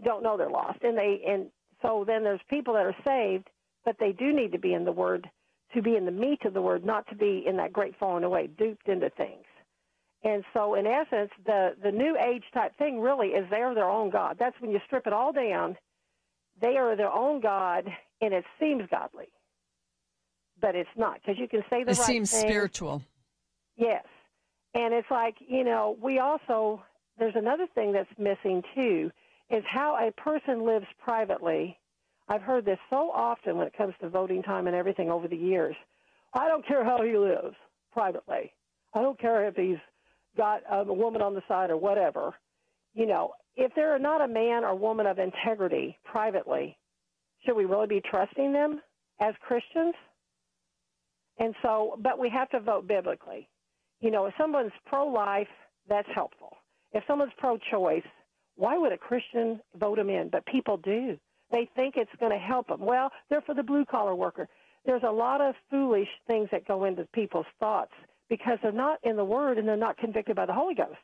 don't know they're lost. And so then there's people that are saved, but they do need to be in the Word, to be in the meat of the Word, not to be in that great falling away, duped into things. And so, in essence, the New Age type thing really is they're their own God. That's when you strip it all down. They are their own God, and it seems godly. But it's not, because you can say the right thing. It seems spiritual. Yes. And it's like, we also, there's another thing that's missing, too, is how a person lives privately. I've heard this so often when it comes to voting time and everything over the years. I don't care how he lives privately. I don't care if he's got a woman on the side or whatever. If they're not a man or woman of integrity privately, should we really be trusting them as Christians? And so, but we have to vote biblically. If someone's pro-life, that's helpful. If someone's pro-choice, why would a Christian vote them in? But people do. They think it's going to help them. Well, they're for the blue-collar worker. There's a lot of foolish things that go into people's thoughts because they're not in the Word and they're not convicted by the Holy Ghost.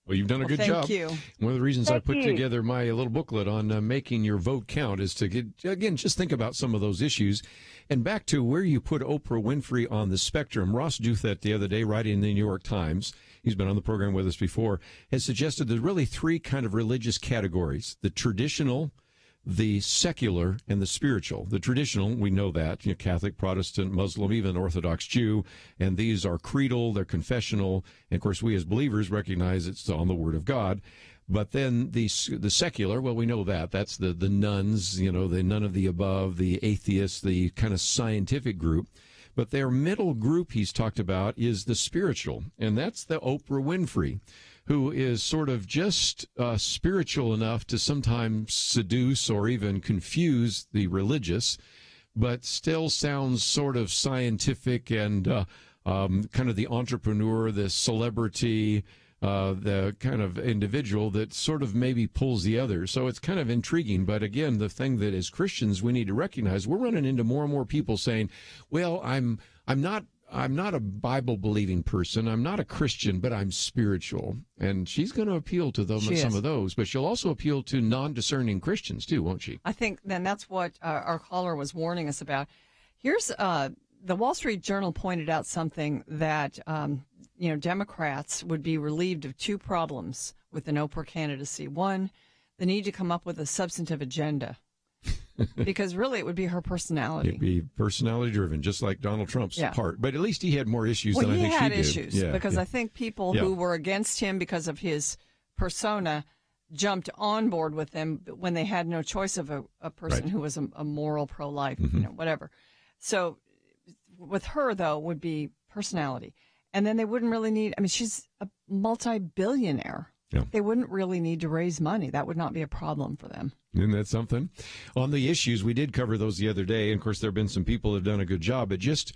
Well, you've done a good job. Thank you. One of the reasons Thank I put you. together my little booklet on making your vote count is to just think about some of those issues. And back to where you put Oprah Winfrey on the spectrum. Ross Douthat the other day, writing in the New York Times, he's been on the program with us before, has suggested there's really three kind of religious categories: the traditional, the secular, and the spiritual. The traditional, we know that, Catholic, Protestant, Muslim, even Orthodox Jew, and these are creedal, they're confessional, and of course we as believers recognize it's on the Word of God. But then the secular, well, we know that's the nuns, the none of the above, the atheists, the kind of scientific group. But their middle group he's talked about is the spiritual, and that's the Oprah Winfrey, who is sort of just spiritual enough to sometimes seduce or even confuse the religious, but still sounds sort of scientific and kind of the entrepreneur, the celebrity, the kind of individual that sort of maybe pulls the other. So it's kind of intriguing. But again, the thing that as Christians we need to recognize, we're running into more and more people saying, well, I'm not a Bible-believing person. I'm not a Christian, but I'm spiritual. And she's going to appeal to some of those, but she'll also appeal to non-discerning Christians too, won't she? I think then that's what our caller was warning us about. Here's the Wall Street Journal pointed out something that Democrats would be relieved of two problems with an Oprah candidacy. One, the need to come up with a substantive agenda. Because really it would be her personality. It'd be personality driven, just like Donald Trump's part. But at least he had more issues than I think she did. He had issues because I think people who were against him because of his persona jumped on board with him when they had no choice of a person who was a moral pro-life, whatever. So with her, though, would be personality. And then they wouldn't really need, she's a multi-billionaire. Yeah. They wouldn't really need to raise money. That would not be a problem for them. Isn't that something? On the issues, we did cover those the other day. And of course, there have been some people that have done a good job. But just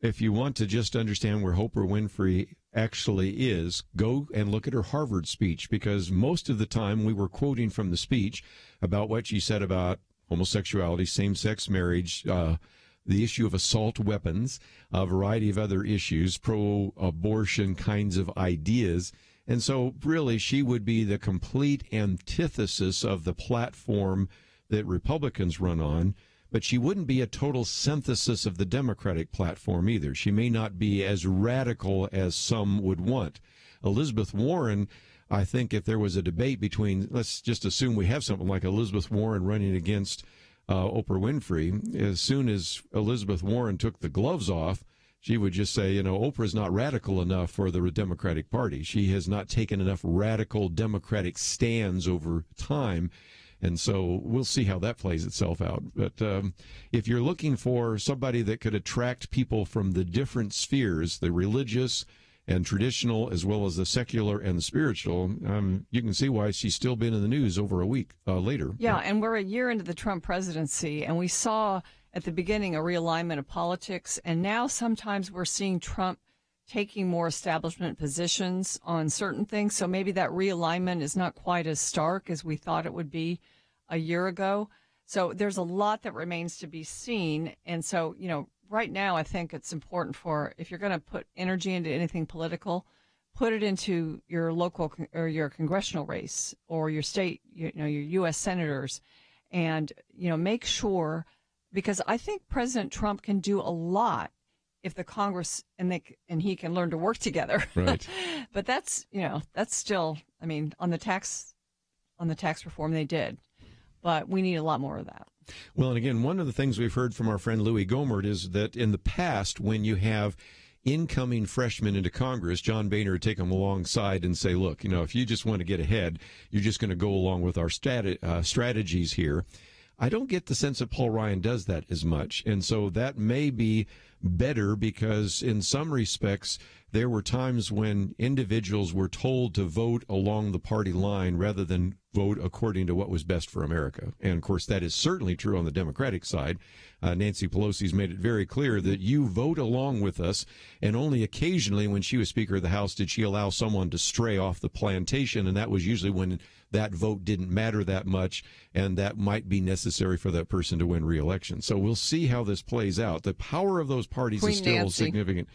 if you want to just understand where Oprah Winfrey actually is, go and look at her Harvard speech, because most of the time we were quoting from the speech about what she said about homosexuality, same-sex marriage, the issue of assault weapons, a variety of other issues, pro-abortion kinds of ideas. And so really she would be the complete antithesis of the platform that Republicans run on, but she wouldn't be a total synthesis of the Democratic platform either. She may not be as radical as some would want. Elizabeth Warren, I think if there was a debate between, let's just assume we have something like Elizabeth Warren running against Oprah Winfrey, as soon as Elizabeth Warren took the gloves off, she would just say, Oprah's not radical enough for the Democratic Party. She has not taken enough radical Democratic stands over time. And so we'll see how that plays itself out. But if you're looking for somebody that could attract people from the different spheres, the religious and traditional, as well as the secular and the spiritual, you can see why she's still been in the news over a week later. Yeah, and we're a year into the Trump presidency, and we saw at the beginning a realignment of politics, and now sometimes we're seeing Trump taking more establishment positions on certain things. So maybe that realignment is not quite as stark as we thought it would be a year ago. So there's a lot that remains to be seen. And so, right now I think it's important if you're going to put energy into anything political, put it into your local or your congressional race or your state, your U.S. senators, and, make sure, because I think President Trump can do a lot if the Congress and he can learn to work together. Right. But that's still, on the tax reform they did, but we need a lot more of that. Well, and again, one of the things we've heard from our friend Louis Gohmert is that in the past, when you have incoming freshmen into Congress, John Boehner would take them alongside and say, look, if you just want to get ahead, you're just going to go along with our strategies here. I don't get the sense that Paul Ryan does that as much. And so that may be better because in some respects, there were times when individuals were told to vote along the party line rather than vote according to what was best for America. And, of course, that is certainly true on the Democratic side. Nancy Pelosi's made it very clear that you vote along with us, and only occasionally when she was Speaker of the House did she allow someone to stray off the plantation, and that was usually when that vote didn't matter that much, and that might be necessary for that person to win re-election. So we'll see how this plays out. The power of those parties is still significant.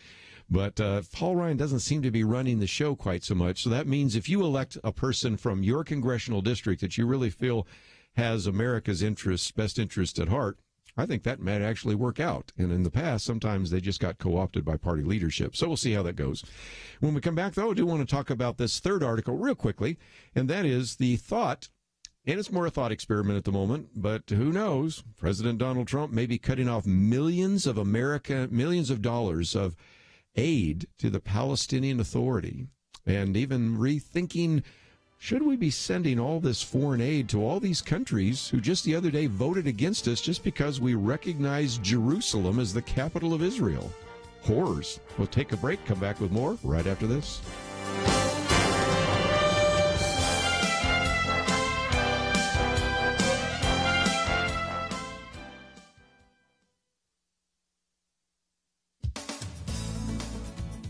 But Paul Ryan doesn't seem to be running the show quite so much. So that means if you elect a person from your congressional district that you really feel has America's interests, best interest at heart, I think that might actually work out. And in the past, sometimes they just got co-opted by party leadership. So we'll see how that goes. When we come back, though, I do want to talk about this third article real quickly, and that is the thought, and it's more a thought experiment at the moment, but who knows? President Donald Trump may be cutting off millions of dollars of aid to the Palestinian Authority, and even rethinking Should we be sending all this foreign aid to all these countries who just the other day voted against us just because we recognize Jerusalem as the capital of Israel? Horrors. We'll take a break, come back with more right after this.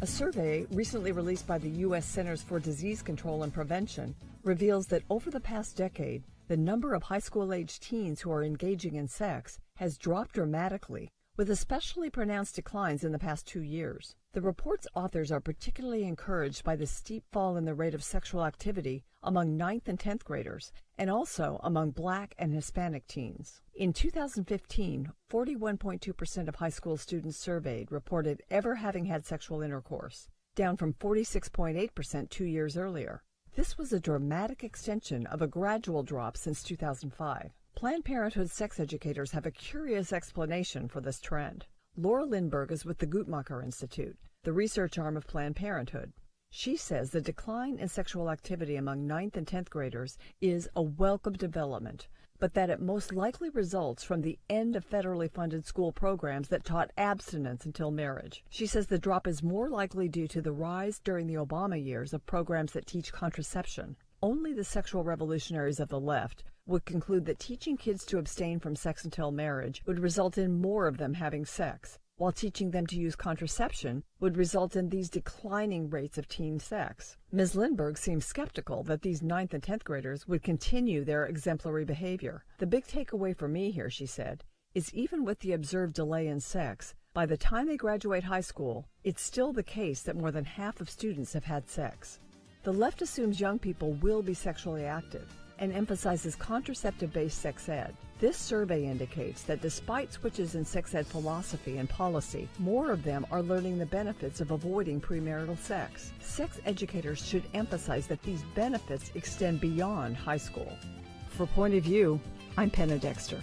A survey recently released by the U.S. Centers for Disease Control and Prevention reveals that over the past decade, the number of high school-aged teens who are engaging in sex has dropped dramatically, with especially pronounced declines in the past 2 years. The report's authors are particularly encouraged by the steep fall in the rate of sexual activity among 9th and 10th graders, and also among Black and Hispanic teens. In 2015, 41.2% of high school students surveyed reported ever having had sexual intercourse, down from 46.8% 2 years earlier. This was a dramatic extension of a gradual drop since 2005. Planned Parenthood sex educators have a curious explanation for this trend. Laura Lindberg is with the Guttmacher Institute, the research arm of Planned Parenthood. She says the decline in sexual activity among 9th and 10th graders is a welcome development, but that it most likely results from the end of federally funded school programs that taught abstinence until marriage. She says the drop is more likely due to the rise during the Obama years of programs that teach contraception. Only the sexual revolutionaries of the left would conclude that teaching kids to abstain from sex until marriage would result in more of them having sex, while teaching them to use contraception would result in these declining rates of teen sex. Ms. Lindberg seems skeptical that these 9th and 10th graders would continue their exemplary behavior. The big takeaway for me here, she said, is even with the observed delay in sex, by the time they graduate high school, it's still the case that more than half of students have had sex. The left assumes young people will be sexually active and emphasizes contraceptive-based sex ed. This survey indicates that despite switches in sex ed philosophy and policy, more of them are learning the benefits of avoiding premarital sex. Sex educators should emphasize that these benefits extend beyond high school. For Point of View, I'm Penna Dexter.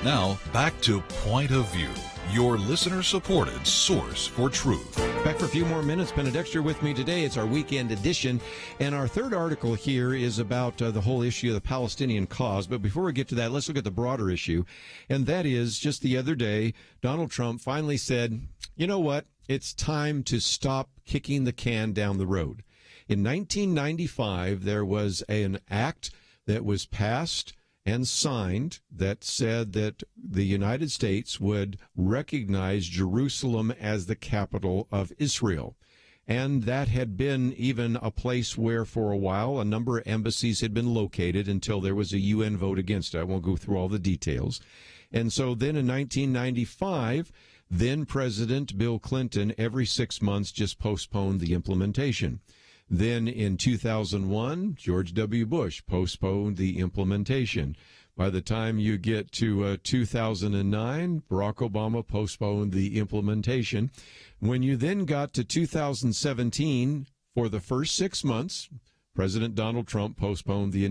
Now, back to Point of View, your listener-supported source for truth. Back for a few more minutes. Penna Dexter with me today. It's our weekend edition. And our third article here is about the whole issue of the Palestinian cause. But before we get to that, let's look at the broader issue. And that is, just the other day, Donald Trump finally said, you know what? It's time to stop kicking the can down the road. In 1995, there was an act that was passed and signed that said that the United States would recognize Jerusalem as the capital of Israel. And that had been even a place where for a while a number of embassies had been located until there was a UN vote against it. I won't go through all the details. And so then in 1995, then President Bill Clinton every 6 months just postponed the implementation. Then in 2001, George W. Bush postponed the implementation. By the time you get to 2009, Barack Obama postponed the implementation. When you then got to 2017, for the first 6 months, President Donald Trump postponed the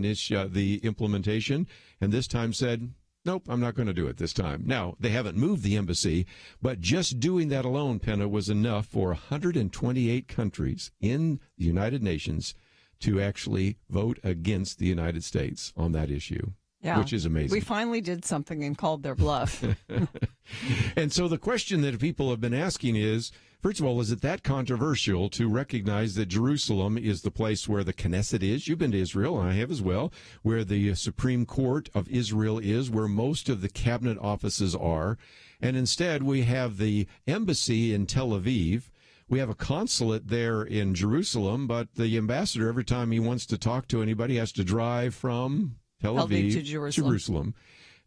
implementation, and this time said, nope, I'm not going to do it this time. Now, they haven't moved the embassy, but just doing that alone, Penna, was enough for 128 countries in the United Nations to actually vote against the United States on that issue. which is amazing. We finally did something and called their bluff. And so the question that people have been asking is, first of all, is it that controversial to recognize that Jerusalem is the place where the Knesset is? You've been to Israel, and I have as well, where the Supreme Court of Israel is, where most of the cabinet offices are. And instead, we have the embassy in Tel Aviv. We have a consulate there in Jerusalem, but the ambassador, every time he wants to talk to anybody, has to drive from Tel Aviv to Jerusalem.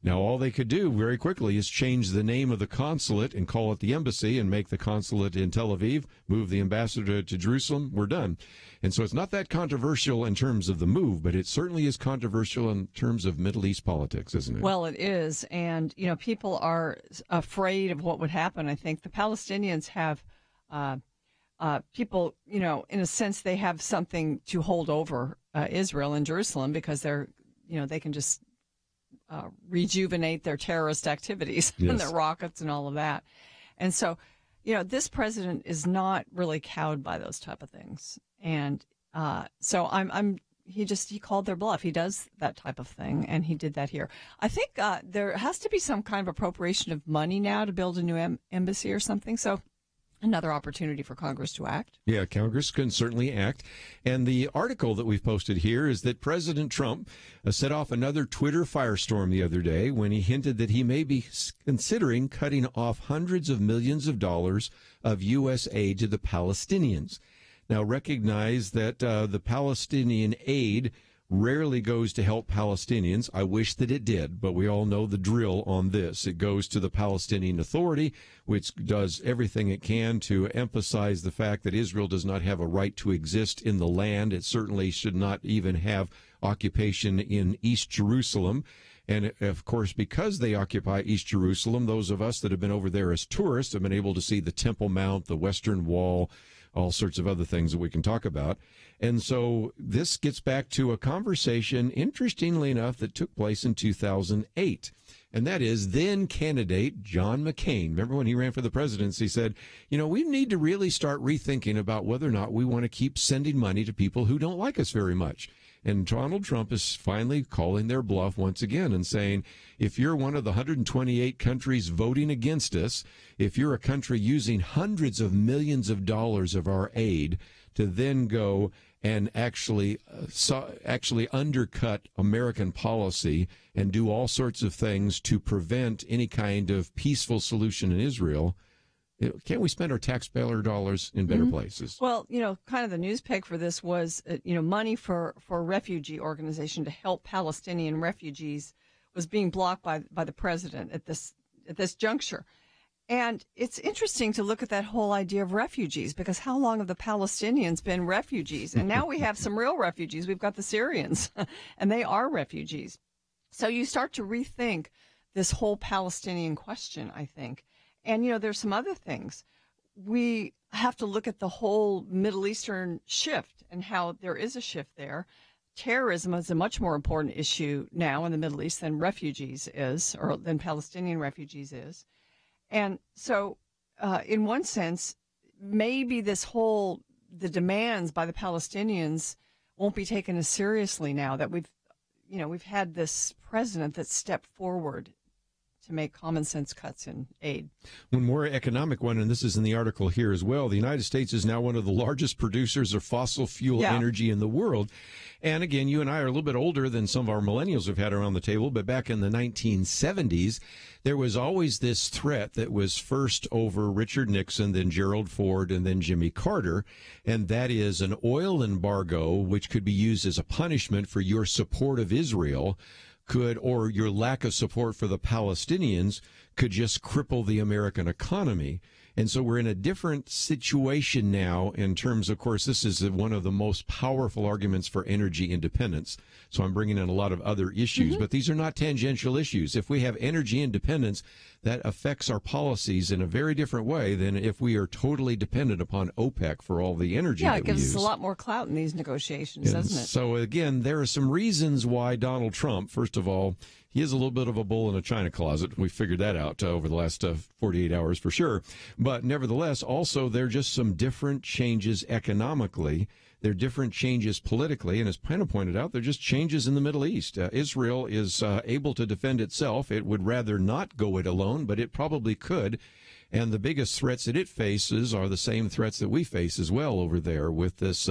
Now, all they could do very quickly is change the name of the consulate and call it the embassy and make the consulate in Tel Aviv, move the ambassador to Jerusalem. We're done. And so it's not that controversial in terms of the move, but it certainly is controversial in terms of Middle East politics, isn't it? Well, it is. And, people are afraid of what would happen. I think the Palestinians have people, in a sense, they have something to hold over Israel and Jerusalem because they're, they can just rejuvenate their terrorist activities and their rockets and all of that. And so, this president is not really cowed by those type of things. And so he called their bluff. He does that type of thing, and he did that here. I think there has to be some kind of appropriation of money now to build a new embassy or something. So another opportunity for Congress to act. Yeah, Congress can certainly act. And the article that we've posted here is that President Trump set off another Twitter firestorm the other day when he hinted that he may be considering cutting off hundreds of millions of dollars of U.S. aid to the Palestinians. Now, recognize that the Palestinian aid rarely goes to help Palestinians. I wish that it did, but we all know the drill on this. It goes to the Palestinian Authority, which does everything it can to emphasize the fact that Israel does not have a right to exist in the land. It certainly should not even have occupation in East Jerusalem. And, of course, because they occupy East Jerusalem, those of us that have been over there as tourists have been able to see the Temple Mount, the Western Wall, all sorts of other things that we can talk about. And so this gets back to a conversation, interestingly enough, that took place in 2008. And that is then candidate John McCain. Remember when he ran for the presidency, he said, we need to really start rethinking about whether or not we want to keep sending money to people who don't like us very much. And Donald Trump is finally calling their bluff once again and saying, if you're one of the 128 countries voting against us, if you're a country using hundreds of millions of dollars of our aid to then go and actually undercut American policy and do all sorts of things to prevent any kind of peaceful solution in Israel, can't we spend our taxpayer dollars in better places? Well, kind of the news peg for this was, money for a refugee organization to help Palestinian refugees was being blocked by the president at this juncture. And it's interesting to look at that whole idea of refugees, because how long have the Palestinians been refugees? And now we have some real refugees. We've got the Syrians, and they are refugees. So you start to rethink this whole Palestinian question, I think. And, there's some other things. We have to look at the whole Middle Eastern shift and how there is a shift there. Terrorism is a much more important issue now in the Middle East than refugees is, or than Palestinian refugees is. And so, in one sense, maybe the demands by the Palestinians won't be taken as seriously now that we've had this president that stepped forward to make common sense cuts in aid. One more economic one, and this is in the article here as well. The United States is now one of the largest producers of fossil fuel energy in the world. And again, you and I are a little bit older than some of our millennials have had around the table, but back in the 1970s, there was always this threat that was first over Richard Nixon, then Gerald Ford, and then Jimmy Carter, and that is an oil embargo, which could be used as a punishment for your support of Israel, or your lack of support for the Palestinians could just cripple the American economy. And so we're in a different situation now in terms, of course, this is one of the most powerful arguments for energy independence. So I'm bringing in a lot of other issues, but these are not tangential issues. If we have energy independence, that affects our policies in a very different way than if we are totally dependent upon OPEC for all the energy that we use. Yeah, it gives us a lot more clout in these negotiations, doesn't it? So again, there are some reasons why Donald Trump, first of all, He is a little bit of a bull in a china closet. We figured that out over the last 48 hours for sure. But nevertheless, also, there are just some different changes economically. There are different changes politically. And as Pena pointed out, there are just changes in the Middle East. Israel is able to defend itself. It would rather not go it alone, but it probably could. And the biggest threats that it faces are the same threats that we face as well over there, with this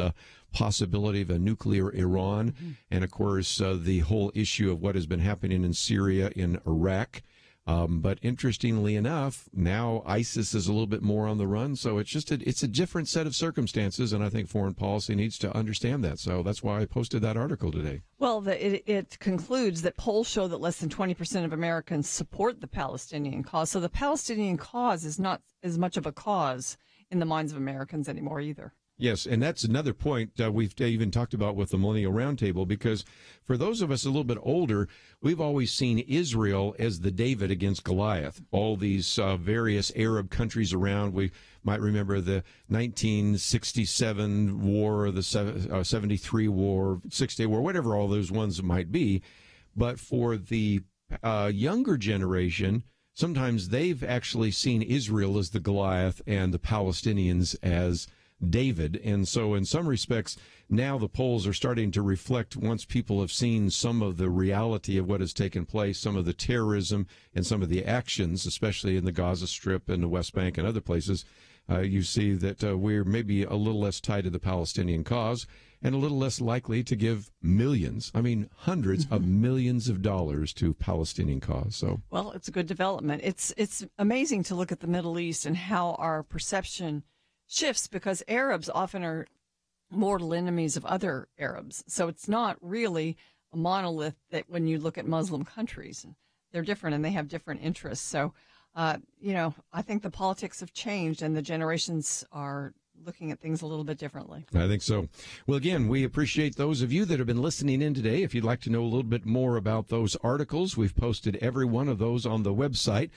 possibility of a nuclear Iran. Mm-hmm. And, of course, the whole issue of what has been happening in Syria, in Iraq. But interestingly enough, now ISIS is a little bit more on the run. So it's a different set of circumstances, and I think foreign policy needs to understand that. So that's why I posted that article today. Well, it concludes that polls show that less than 20% of Americans support the Palestinian cause. So the Palestinian cause is not as much of a cause in the minds of Americans anymore either. Yes, and that's another point we've even talked about with the Millennial Roundtable, because for those of us a little bit older, we've always seen Israel as the David against Goliath. All these various Arab countries around, we might remember the 1967 war, the 73 war, Six-Day War, whatever all those ones might be. But for the younger generation, sometimes they've actually seen Israel as the Goliath and the Palestinians as David. And so in some respects, now the polls are starting to reflect, once people have seen some of the reality of what has taken place, some of the terrorism and some of the actions, especially in the Gaza Strip and the West Bank and other places, you see that we're maybe a little less tied to the Palestinian cause and a little less likely to give hundreds of millions of dollars to Palestinian cause. So, well, it's a good development. It's amazing to look at the Middle East and how our perception shifts, because Arabs often are mortal enemies of other Arabs. So it's not really a monolith that when you look at Muslim countries, they're different and they have different interests. So, I think the politics have changed and the generations are looking at things a little bit differently. I think so. Well, again, we appreciate those of you that have been listening in today. If you'd like to know a little bit more about those articles, we've posted every one of those on the website.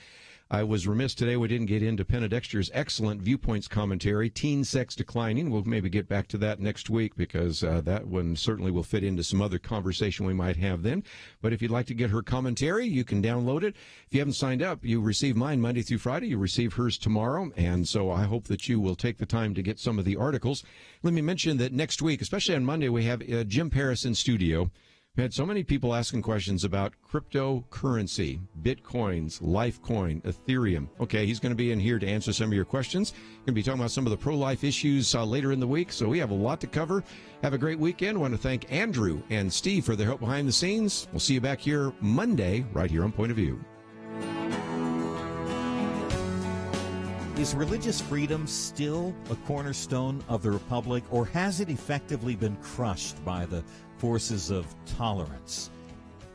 I was remiss today we didn't get into Penna Dexter's excellent Viewpoints commentary, Teen Sex Declining. We'll maybe get back to that next week, because that one certainly will fit into some other conversation we might have then. But if you'd like to get her commentary, you can download it. If you haven't signed up, you receive mine Monday through Friday. You receive hers tomorrow. And so I hope that you will take the time to get some of the articles. Let me mention that next week, especially on Monday, we have Jim Paris in studio. We had so many people asking questions about cryptocurrency, Bitcoins, Lifecoin, Ethereum. Okay, he's going to be in here to answer some of your questions. Going to be talking about some of the pro-life issues later in the week, so we have a lot to cover. Have a great weekend. I want to thank Andrew and Steve for their help behind the scenes. We'll see you back here Monday, right here on Point of View. Is religious freedom still a cornerstone of the Republic, or has it effectively been crushed by the forces of tolerance?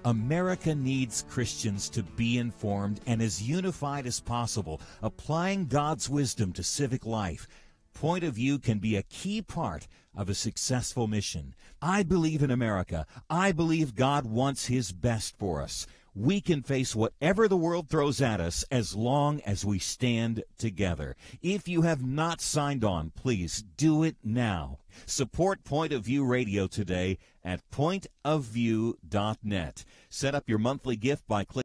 America needs Christians to be informed and as unified as possible, applying God's wisdom to civic life. Point of View can be a key part of a successful mission. I believe in America. I believe God wants His best for us. We can face whatever the world throws at us as long as we stand together. If you have not signed on, please do it now. Support Point of View Radio today at pointofview.net. Set up your monthly gift by clicking